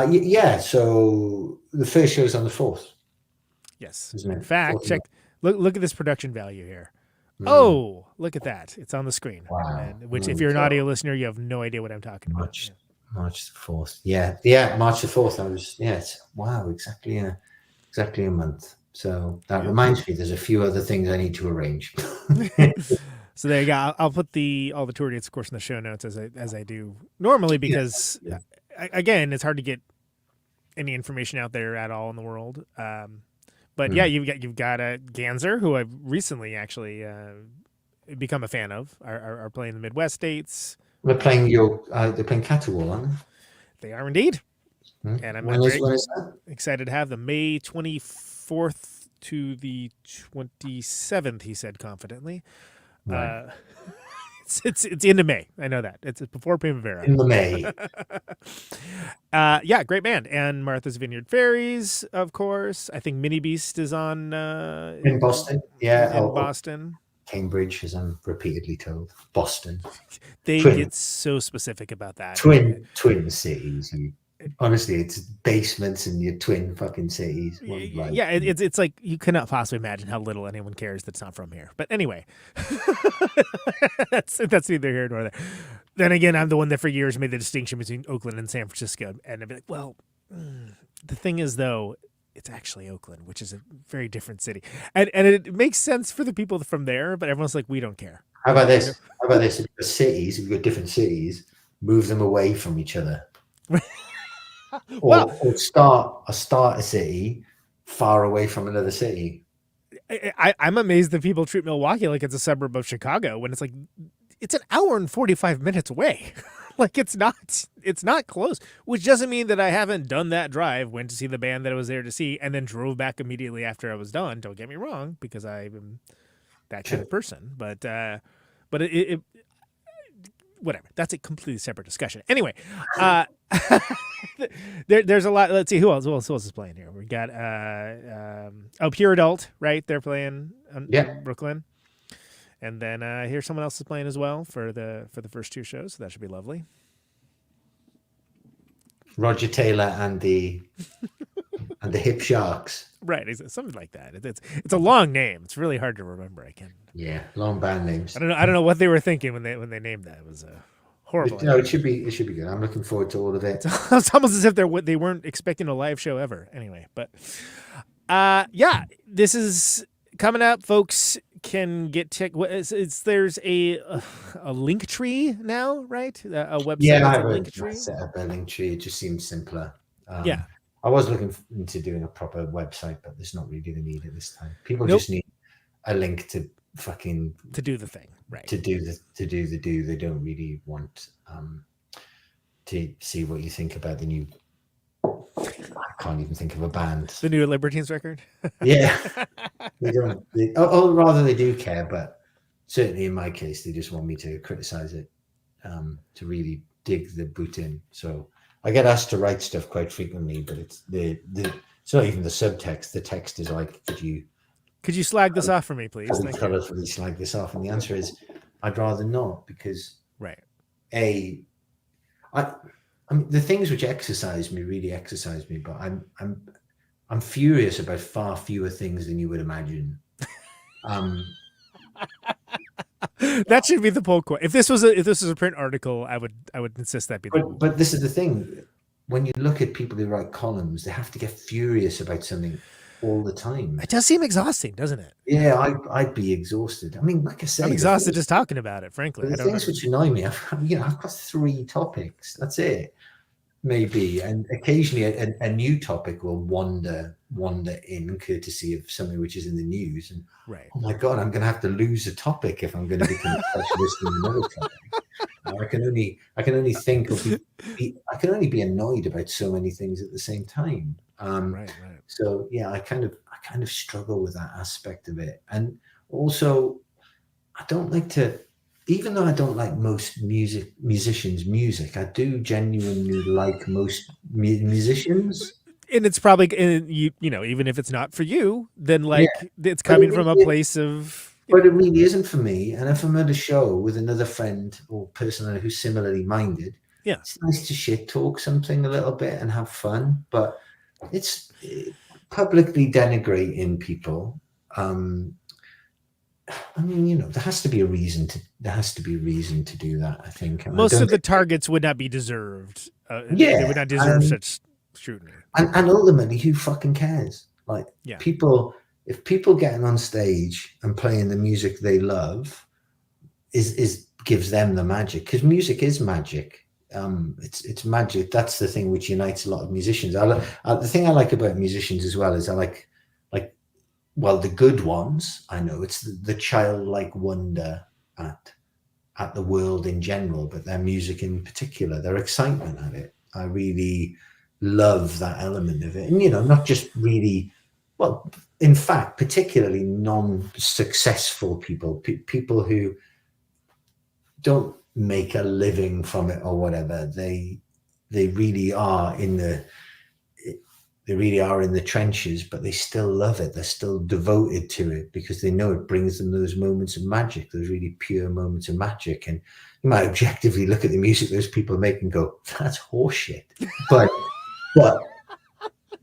Yeah. So the first show is on the 4th. Yes. Isn't it? In fact, check. Look at this production value here. Mm. Oh, look at that. It's on the screen. Wow. Which, if you're an audio listener, you have no idea what I'm talking about. March the 4th. Yeah. March the 4th. Wow. Exactly a month. So that reminds me, there's a few other things I need to arrange. So there you go. I'll put all the tour dates, of course, in the show notes as I do normally, because again, it's hard to get any information out there at all in the world. But yeah, you've got Ganser, who I've recently actually become a fan of, are playing the Midwest states. They're playing Caterwall, aren't they? They are indeed. Mm-hmm. And I'm when is that? Excited to have them. May 24th to the 27th, he said confidently. Right. It's into May. I know that. It's before Primavera. In the May. Yeah, great band. And Martha's Vineyard Fairies, of course. I think Mini Beast is on in Boston. Yeah. In Boston. Cambridge, as I'm repeatedly told. Boston. They get so specific about that. Twin cities. Honestly, it's basements in your twin fucking cities. Yeah, it's like you cannot possibly imagine how little anyone cares that's not from here. But anyway, that's neither here nor there. Then again, I'm the one that for years made the distinction between Oakland and San Francisco, and I'd be like, well, the thing is, though, it's actually Oakland, which is a very different city, and it makes sense for the people from there, but everyone's like, we don't care. How about this? If you've got different cities, move them away from each other. Or start a city far away from another city. I'm amazed that people treat Milwaukee like it's a suburb of Chicago when it's like it's an hour and 45 minutes away. Like it's not close, which doesn't mean that I haven't done that drive, went to see the band that I was there to see, and then drove back immediately after I was done. Don't get me wrong, because I'm that kind of person. But it whatever. That's a completely separate discussion. Anyway, there's a lot. Let's see who else is playing here. We got Pure Adult, right? They're playing Brooklyn, and then here's someone else is playing as well for the first 2 shows. So that should be lovely. Roger Taylor and the Hip Sharks. Right, something like that. It's a long name. It's really hard to remember. Long band names. I don't know what they were thinking when they named that. It was horrible. No, it should be good. I'm looking forward to all of it. It's almost as if they weren't expecting a live show ever. Anyway, but yeah, this is coming up. Folks can get there's a link tree now, right? A website. Yeah, I set up a link tree. It just seems simpler. Yeah. I was looking into doing a proper website, but there's not really the need at this time. People just need a link to fucking do the thing, right? To do. They don't really want to see what you think about the new. I can't even think of a band. The new Libertines record. Yeah, they don't. Rather they do care, but certainly in my case, they just want me to criticize it, to really dig the boot in. So I get asked to write stuff quite frequently, but it's not even the subtext. The text is like, could you slag this off for me, please? Colorfully slag this off, and the answer is, I'd rather not, because I mean, the things which really exercise me, but I'm furious about far fewer things than you would imagine. That should be the poll quote. If this was a print article, I would insist that be. But this is the thing: when you look at people who write columns, they have to get furious about something all the time. It does seem exhausting, doesn't it? Yeah, I'd be exhausted. I mean, like I say, I'm exhausted just talking about it. Frankly, the things which annoy me, I've got 3 topics. That's it. Maybe, and occasionally a new topic will wander in, courtesy of something which is in the news. And oh my god, I'm going to have to lose a topic if I'm going to become a specialist in another topic. I can only think of I can only be annoyed about so many things at the same time. So yeah, I kind of struggle with that aspect of it, and also I don't like to. Even though I don't like most musicians' music, I do genuinely like most musicians. And it's probably, even if it's not for you, then it's coming from a place of. But it really isn't for me. And if I'm at a show with another friend or person who's similarly minded, it's nice to shit talk something a little bit and have fun. But it's publicly denigrating people. I mean, there has to be a reason to do that, I think. And most of the targets would not be deserved. They would not deserve such scrutiny. And ultimately, who fucking cares? Like, if people getting on stage and playing the music they love gives them the magic, because music is magic. It's magic. That's the thing which unites a lot of musicians. The thing I like about musicians as well is well, the good ones, I know it's the childlike wonder at the world in general, but their music in particular, their excitement at it. I really love that element of it. And, not just really, well, in fact, particularly non-successful people, people who don't make a living from it or whatever, they really are in the trenches, but they still love it. They're still devoted to it because they know it brings them those moments of magic, those really pure moments of magic. And you might objectively look at the music those people make and go, that's horseshit. But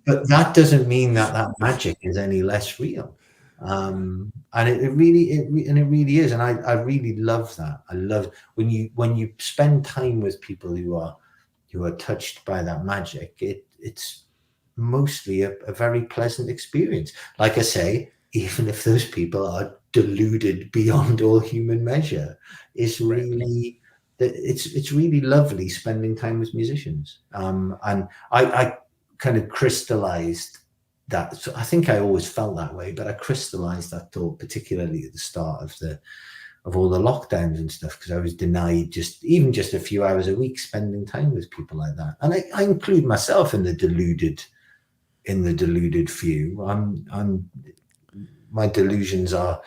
that doesn't mean that magic is any less real. And it really is. And I really love that. I love when you spend time with people who are touched by that magic. It's mostly a very pleasant experience. Like I say, even if those people are deluded beyond all human measure, it's really lovely spending time with musicians. And I kind of crystallized that. So I think I always felt that way, but I crystallized that thought particularly at the start of all the lockdowns and stuff, because I was denied just a few hours a week spending time with people like that. And I include myself in the deluded few. My delusions are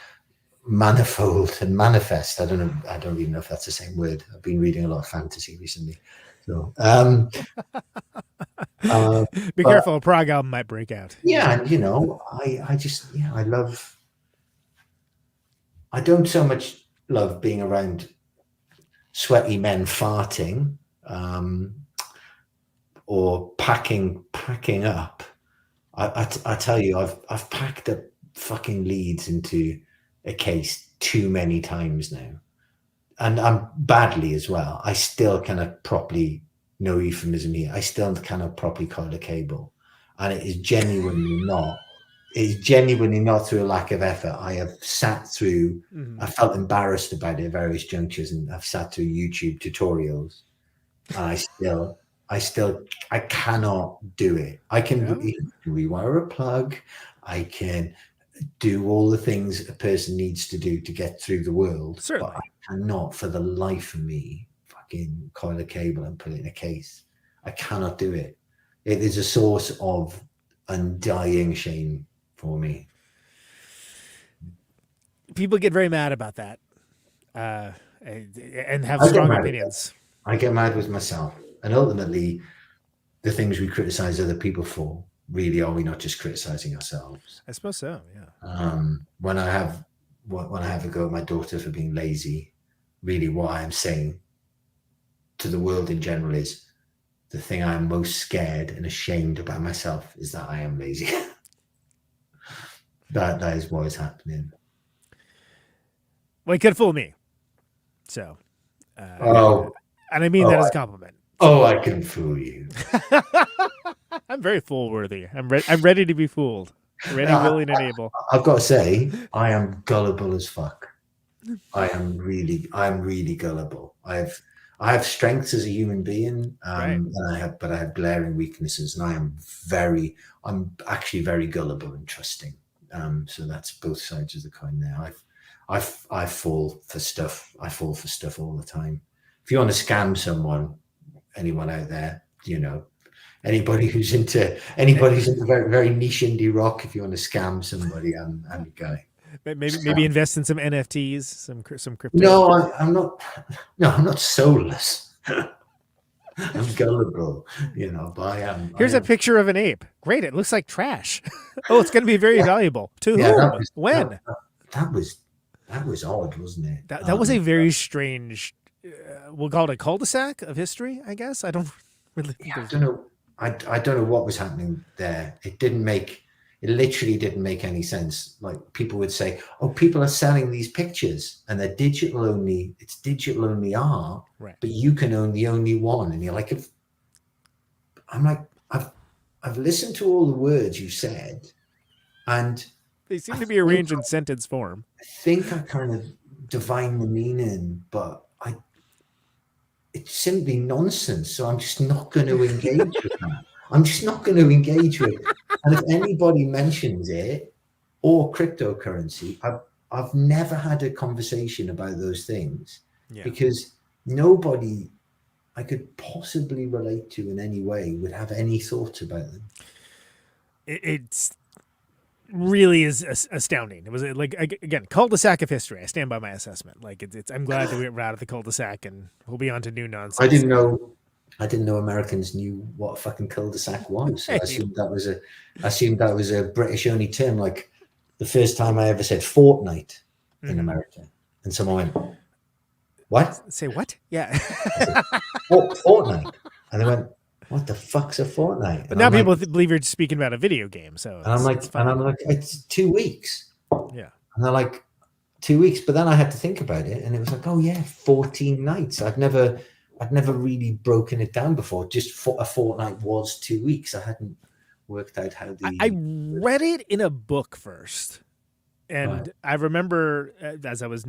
manifold and manifest. I don't even know if that's the same word. I've been reading a lot of fantasy recently. So be careful, a prog album might break out. Yeah, and I don't so much love being around sweaty men farting, or packing up. I tell you, I've packed up fucking leads into a case too many times now, and I'm badly as well. I still kind of properly, no euphemism here, I still kind of properly coil a cable, and it is genuinely not. It's genuinely not through a lack of effort. I have sat through. I felt embarrassed about it at various junctures, and I've sat through YouTube tutorials, and I cannot do it. I can rewire a plug. I can do all the things a person needs to do to get through the world. Certainly. But I cannot, for the life of me, fucking coil a cable and put it in a case. I cannot do it. It is a source of undying shame for me. People get very mad about that, and have strong opinions. I get mad with myself, and ultimately, the things we criticize other people for, really, are we not just criticizing ourselves? I suppose so. Yeah. When I have a go at my daughter for being lazy, really, what I'm saying to the world in general is the thing I'm most scared and ashamed about myself is that I am lazy. that is what is happening. Well, it could fool me. So, and I mean that as a compliment. Oh, I can fool you. I'm very fool-worthy. I'm ready to be fooled. Ready, willing, and able. I've got to say, I am gullible as fuck. I'm really gullible. I have strengths as a human being, but I have glaring weaknesses, and I'm actually very gullible and trusting. So that's both sides of the coin there. I fall for stuff. I fall for stuff all the time. If you want to scam anyone out there, anybody who's into very, very niche indie rock, if you want to scam somebody, I'm the guy. Maybe invest in some NFTs, some crypto. No, I'm not. No, I'm not soulless. I'm gullible, but I am. Here's a picture of an ape. Great, it looks like trash. Oh, it's going to be very valuable. To whom? When? That was odd, wasn't it? That was a very strange. We'll call it a cul-de-sac of history, I guess. I don't really. Yeah, I don't know. I don't know what was happening there. It literally didn't make any sense. Like, people would say, "Oh, people are selling these pictures, and they're digital only. It's digital only art, right? But you can own the only one." And you're like, I've listened to all the words you said, and they seem to be arranged in sentence form. I think I kind of divine the meaning, but it's simply nonsense. So I'm just not going to engage with that. I'm just not going to engage with it. And if anybody mentions it or cryptocurrency, I've never had a conversation about those things, because nobody I could possibly relate to in any way would have any thoughts about them. It's really is astounding. It was like, again, cul-de-sac of history. I stand by my assessment. Like, I'm glad that we're out of the cul-de-sac and we'll be on to new nonsense. I didn't know Americans knew what a fucking cul-de-sac was. So I assumed that was a British only term. Like, the first time I ever said fortnight in America, and someone went, "What? Say what?" Yeah. Fortnight. And they went, "What the fuck's a fortnight?" But now people believe you're speaking about a video game. So I'm like, it's 2 weeks. Yeah. And they're like, 2 weeks. But then I had to think about it, and it was like, oh yeah, 14 nights. I'd never really broken it down before. Just a fortnight was 2 weeks. I hadn't worked out how I read it in a book first. And I remember, as I was,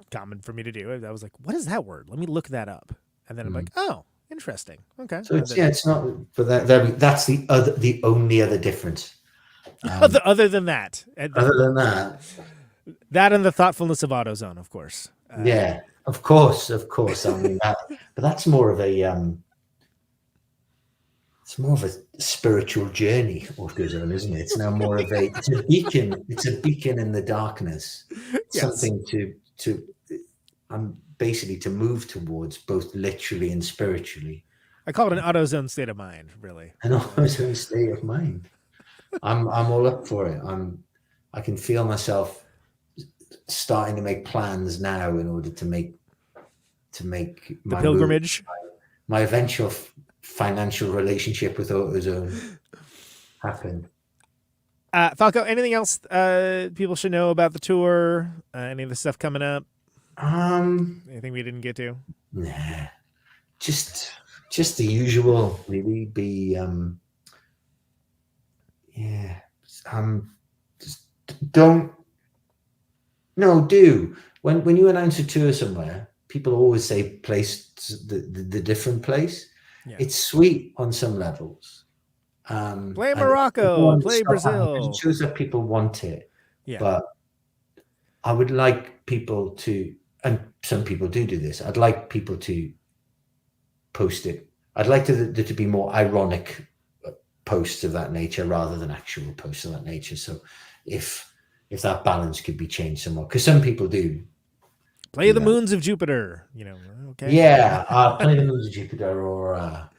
common for me to do, I was like, what is that word? Let me look that up. And then I'm like, oh, interesting. Okay. So it's not for that. That's the only other difference. Other than that. That and the thoughtfulness of AutoZone, of course. Yeah, of course. I mean, but that's more of a spiritual journey, AutoZone, isn't it? It's now more of it's a beacon. It's a beacon in the darkness. Yes. Something basically to move towards, both literally and spiritually. I call it an AutoZone state of mind, really. An AutoZone state of mind. I'm all up for it. I can feel myself starting to make plans now in order to make the pilgrimage, my eventual financial relationship with AutoZone happen. Falco, anything else people should know about the tour? Any of the stuff coming up? Anything we didn't get to? Nah, just the usual. Really, do when you announce a tour somewhere, people always say place the different place. It's sweet on some levels. Play Morocco, play Brazil. It shows that people want it. Yeah. But I would like people to, and some people do this, I'd like people to post it. I'd like there to be more ironic posts of that nature rather than actual posts of that nature. So if that balance could be changed somewhat, because some people do. Play the moons of Jupiter, okay. Yeah, play the moons of Jupiter, or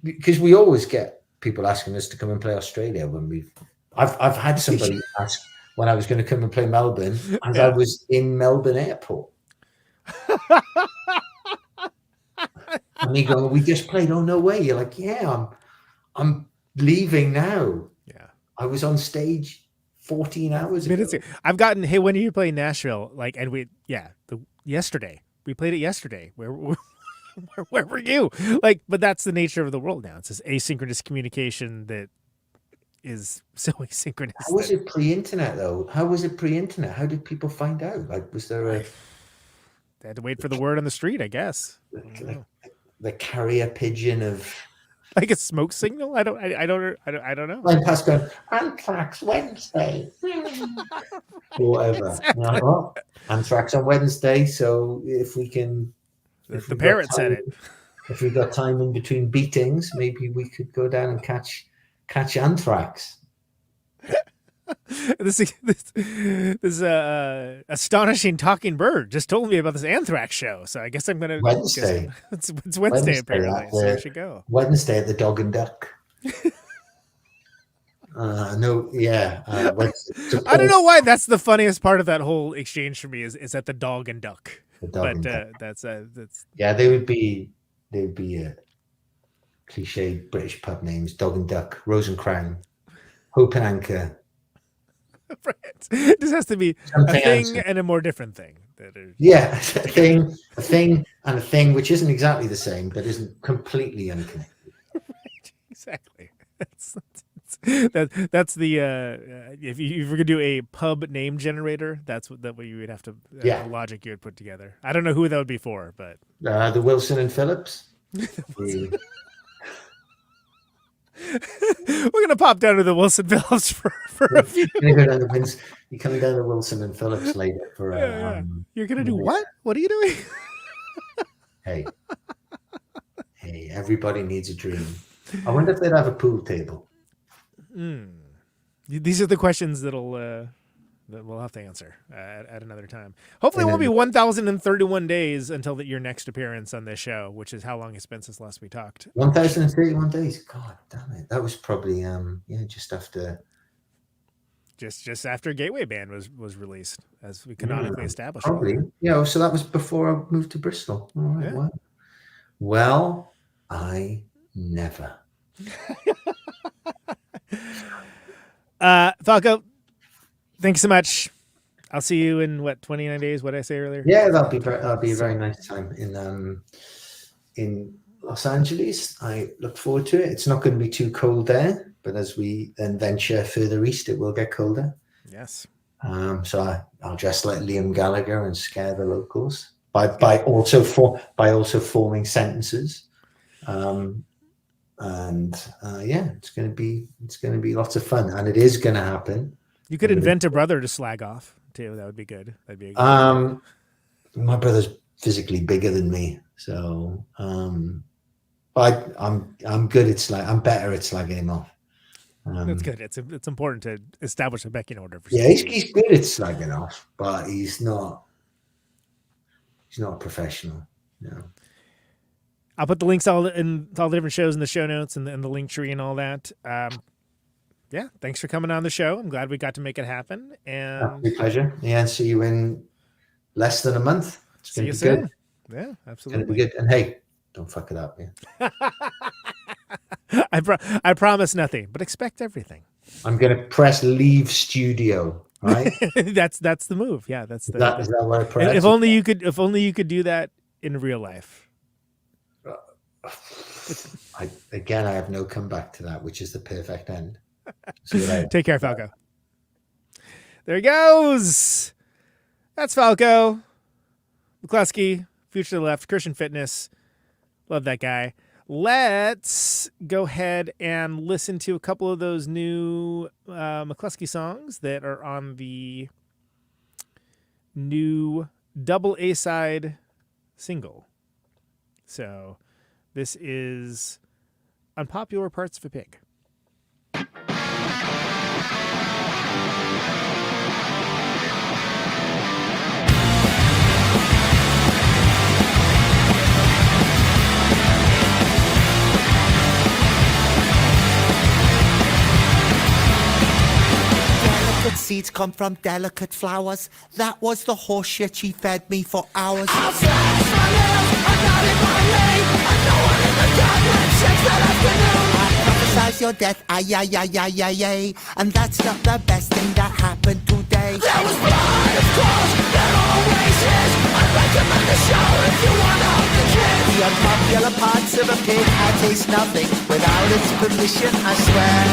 because we always get people asking us to come and play Australia when I've had somebody ask when I was going to come and play Melbourne as I was in Melbourne airport. And they go, we just played. Oh, no way. You're like, yeah, I'm leaving now. Yeah. I was on stage 14 hours ago. I've gotten, hey, when are you playing Nashville? Like, and yesterday. We played it yesterday. Where were you? Like, but that's the nature of the world now. It's this asynchronous communication that is so asynchronous. How was it pre-internet, though? How was it pre-internet? How did people find out? Like, was there They had to wait for the word on the street, I guess. The carrier pigeon of like a smoke signal. I don't know. Line past going Anthrax Wednesday, or whatever. Exactly. Anthrax on Wednesday. So if we can, the parrot said it. If we got time in between beatings, maybe we could go down and catch Anthrax. This astonishing talking bird just told me about this Anthrax show, so I guess I'm gonna Wednesday. It's Wednesday apparently, so I should go. Wednesday at the Dog and Duck. No, yeah. I don't know why that's the funniest part of that whole exchange for me is at the Dog and Duck. That's yeah. They would be a cliche British pub names: Dog and Duck, Rose and Crown, Hope and Anchor. Right. It just has to be a thing and a more different thing. Yeah, a thing, and a thing which isn't exactly the same, but isn't completely unconnected. Right, exactly. That's the if you were gonna do a pub name generator, that's what you would have to the logic you would put together. I don't know who that would be for, but the Wilson and Phillips. We're gonna pop down to the Wilson Phillips for a few. You're coming down to Wilson and Phillips later for. You're gonna do what? What are you doing? Hey, everybody needs a dream. I wonder if they'd have a pool table. These are the questions that we'll have to answer at another time. Hopefully, it won't be 1,031 days until your next appearance on this show, which is how long it's been since last we talked. 1,031 days. God damn it! That was probably just after. Just after Gateway Band was released, as we canonically established. Probably, so that was before I moved to Bristol. All right. Yeah. Well, I never. Falco, thanks so much. I'll see you in 29 days. What did I say earlier? Yeah, that'll be a very nice time in Los Angeles. I look forward to it. It's not going to be too cold there, but as we then venture further east, it will get colder. Yes. So I'll dress like Liam Gallagher and scare the locals by also forming sentences. It's going to be lots of fun, and it is going to happen. You could invent a brother to slag off too. That would be good. That'd be a good my brother's physically bigger than me, so I'm good at slag. I'm better at slagging him off. That's good. It's important to establish a pecking order. He's good at slagging off, but he's not a professional. No. I'll put the links all the different shows in the show notes and the link tree and all that. Thanks for coming on the show. I'm glad we got to make it happen. And my pleasure. Yeah, see you in less than a month. It's going to be good. Yeah, absolutely. It's going to be good. And hey, don't fuck it up, man. I promise nothing, but expect everything. I'm going to press leave studio. Right. that's the move. Yeah, is that what I press? If only you could do that in real life. I have no comeback to that, which is the perfect end. Take care, Falco. There he goes. That's Falco. McCluskey, Future to the Left, Christian Fitness. Love that guy. let's go ahead and listen to a couple of those new McCluskey songs that are on the new double A-side single. So this is Unpopular Parts of a Pig. Delicate seeds come from delicate flowers. That was the horse shit she fed me for hours. I'll slash my nails, I'm not in my lane. I'm no one in the goddamn sex that afternoon. I prophesize your death, ay, ay, ay, ay, ay, ay. And that's not the best thing that happened today. There was blood, of course, there always is. I recommend the show if you want to help the kids. The unpopular parts of a pig, I taste nothing without its permission, I swear.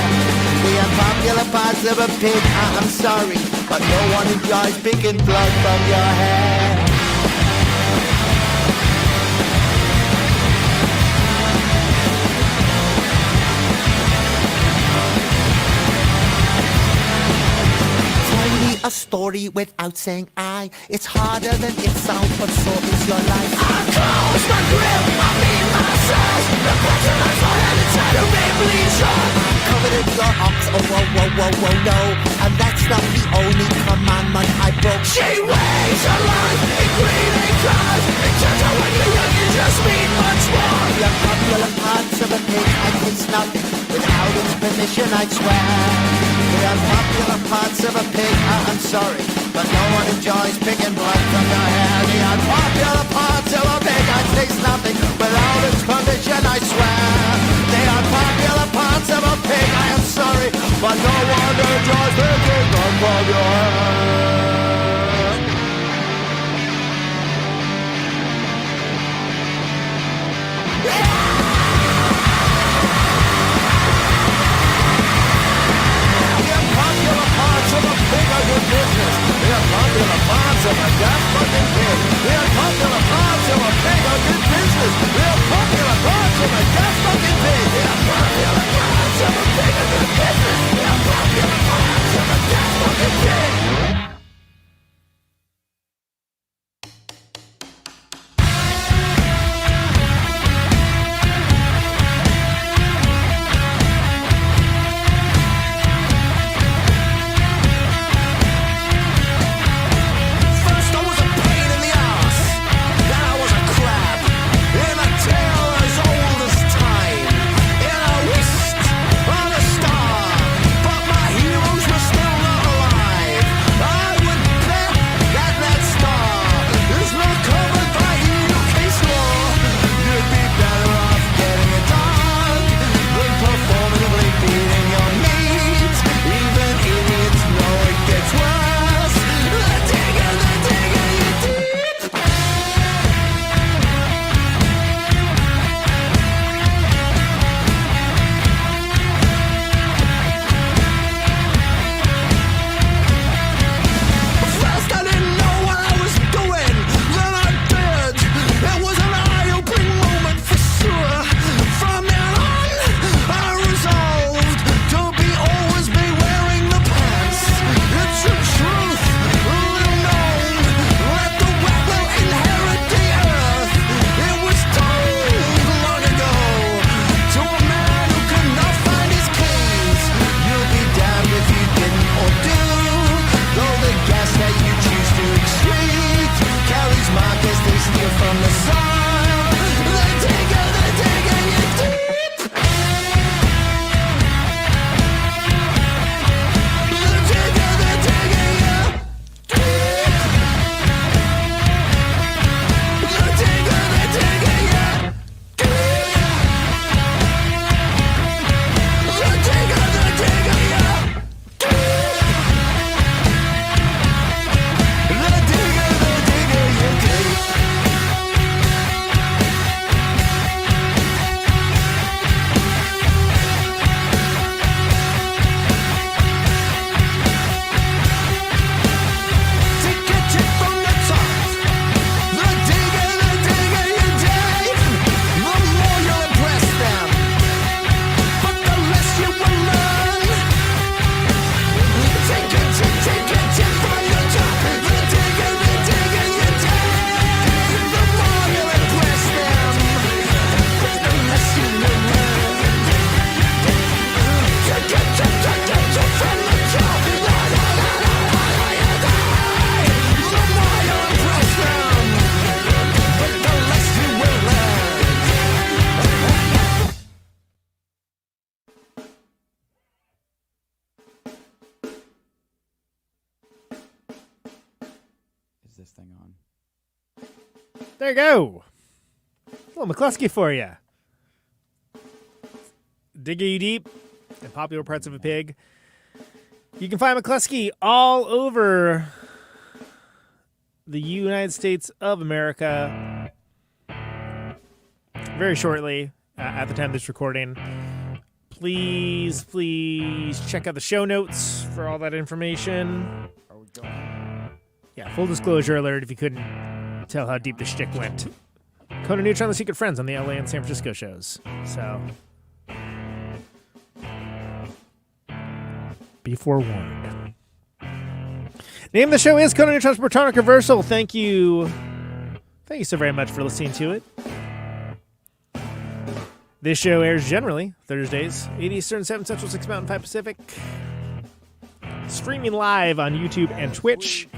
The unpopular parts of a pig, I'm sorry, but no one enjoys picking blood from your hair. Tell me a story without saying I. It's harder than it sounds, but so is your life. I close my grip, I mean my size. The bottom of my head inside a Maybelline shot. Covered in your ox, oh, whoa, whoa, whoa, whoa, no. And that's not the only commandment I broke. She weighs her life in greedy cars. It turns out when you're young, you just mean much more. The unpopular parts of a pig, I taste nothing without its permission, I swear. The unpopular parts of a pig, I'm sorry, but no one enjoys picking blood from your hair. The unpopular parts of a pig, I taste nothing without its permission, I swear. The unpopular parts of a pig, I am sorry, but no one enjoys picking blood from your hair. The unpopular parts of a deaf fucking pig. The unpopular parts of a pig are good business. The unpopular parts of a deaf fucking pig. The unpopular parts of a pig are good business. The unpopular parts of a deaf fucking pig. this thing on? There you go. A little McCluskey for you. Dig you deep in popular parts of a pig. You can find McClusky all over the United States of America very shortly at the time of this recording. Please check out the show notes for all that information. Yeah, full disclosure alert if you couldn't tell how deep the shtick went. Conan, Neutron, The Secret Friends on the LA and San Francisco shows. So, be forewarned. Name of the show is Conan Neutron's Protonic Reversal. Thank you so very much for listening to it. This show airs generally Thursdays, 8 Eastern, 7 Central, 6 Mountain, 5 Pacific. Streaming live on YouTube and Twitch.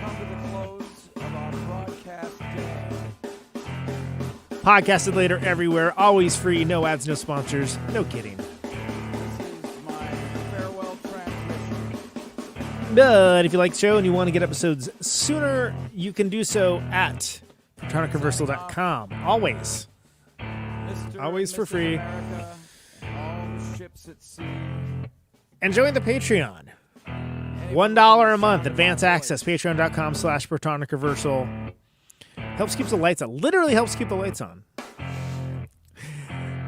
Podcasted later everywhere. Always free. No ads, no sponsors. No kidding. But if you like the show and you want to get episodes sooner, you can do so at protonicreversal.com. Always. Always for free. And join the Patreon. $1 a month. Advance access. Patreon.com/Protonic Reversal. Helps keep the lights on. Literally helps keep the lights on.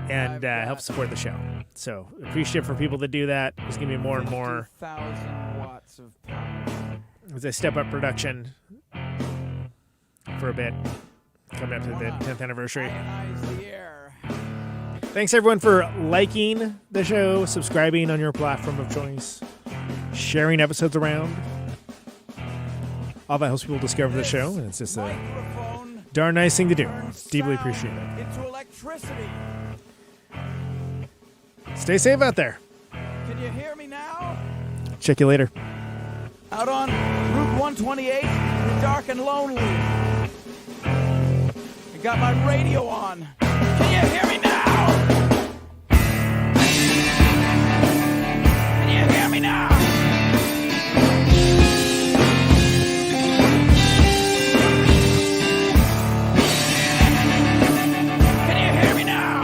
And helps support the show. So appreciate for people that do that. There's going to be more and more watts of power as I step up production for a bit. Coming up to the 10th anniversary. Thanks everyone for liking the show, subscribing on your platform of choice, sharing episodes around. All that helps people discover the show, and it's just a darn nice thing to do. Deeply appreciate it. Into electricity. Stay safe out there. Can you hear me now? Check you later. Out on Route 128, dark and lonely. I got my radio on. Can you hear me now? Can you hear me now? Can you hear me now?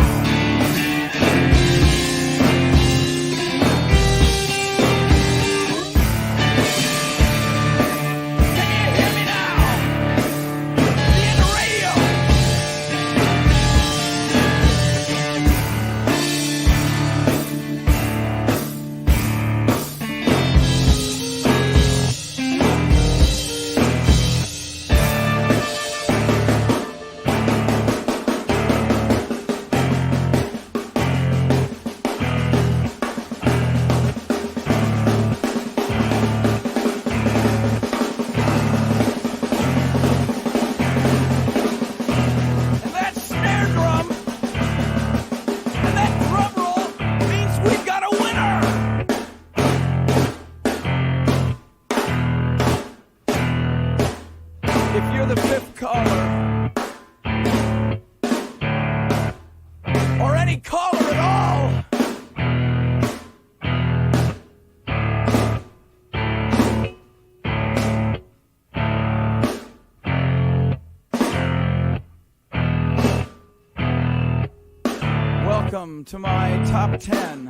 Welcome to my top 10.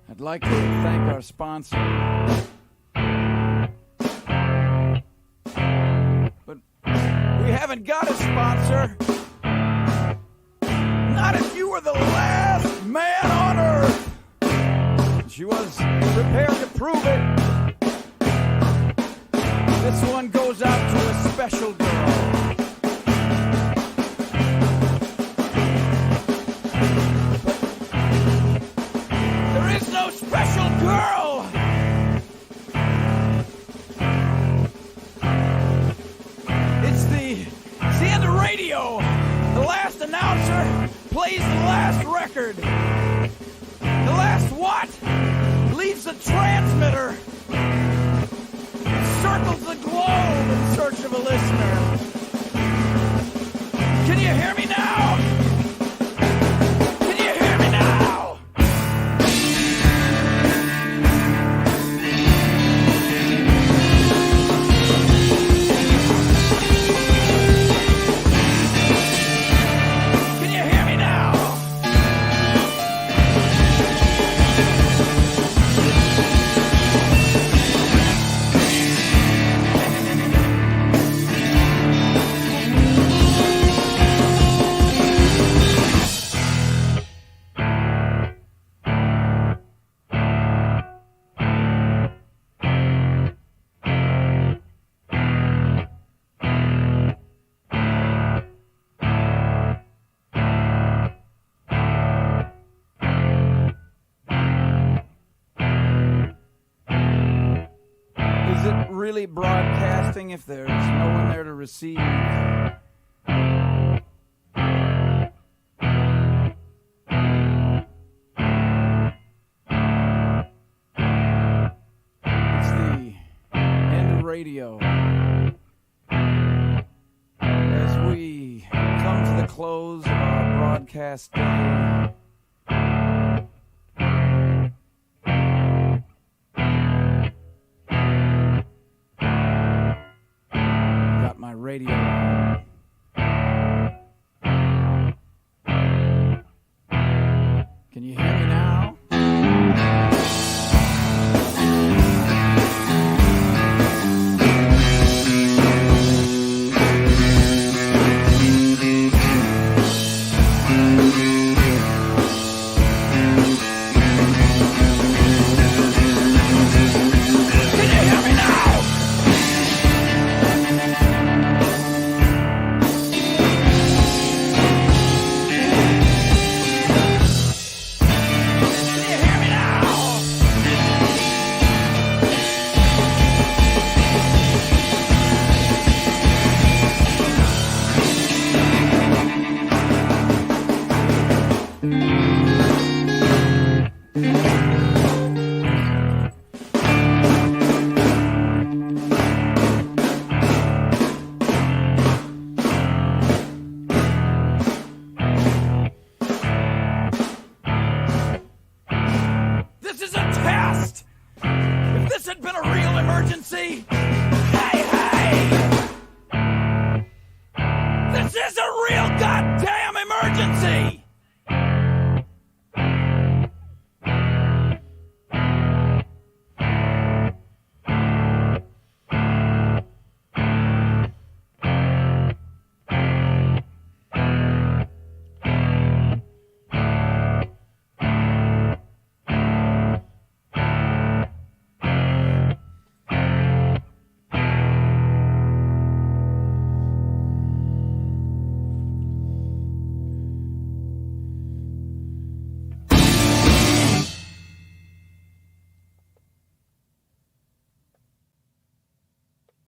I'd like to thank our sponsor. But we haven't got a sponsor. Not if you were the last man on Earth. She was prepared to prove it. This one goes out to a special girl. There is no special girl. It's the end of radio. The last announcer plays the last record. The last what? Leaves the transmitter. Circles the globe in search of a listener. Can you hear me now? Can you hear me now? it really broadcasting if there's no one there to receive? It's the end of radio. As we come to the close of our broadcast day, got my radio on.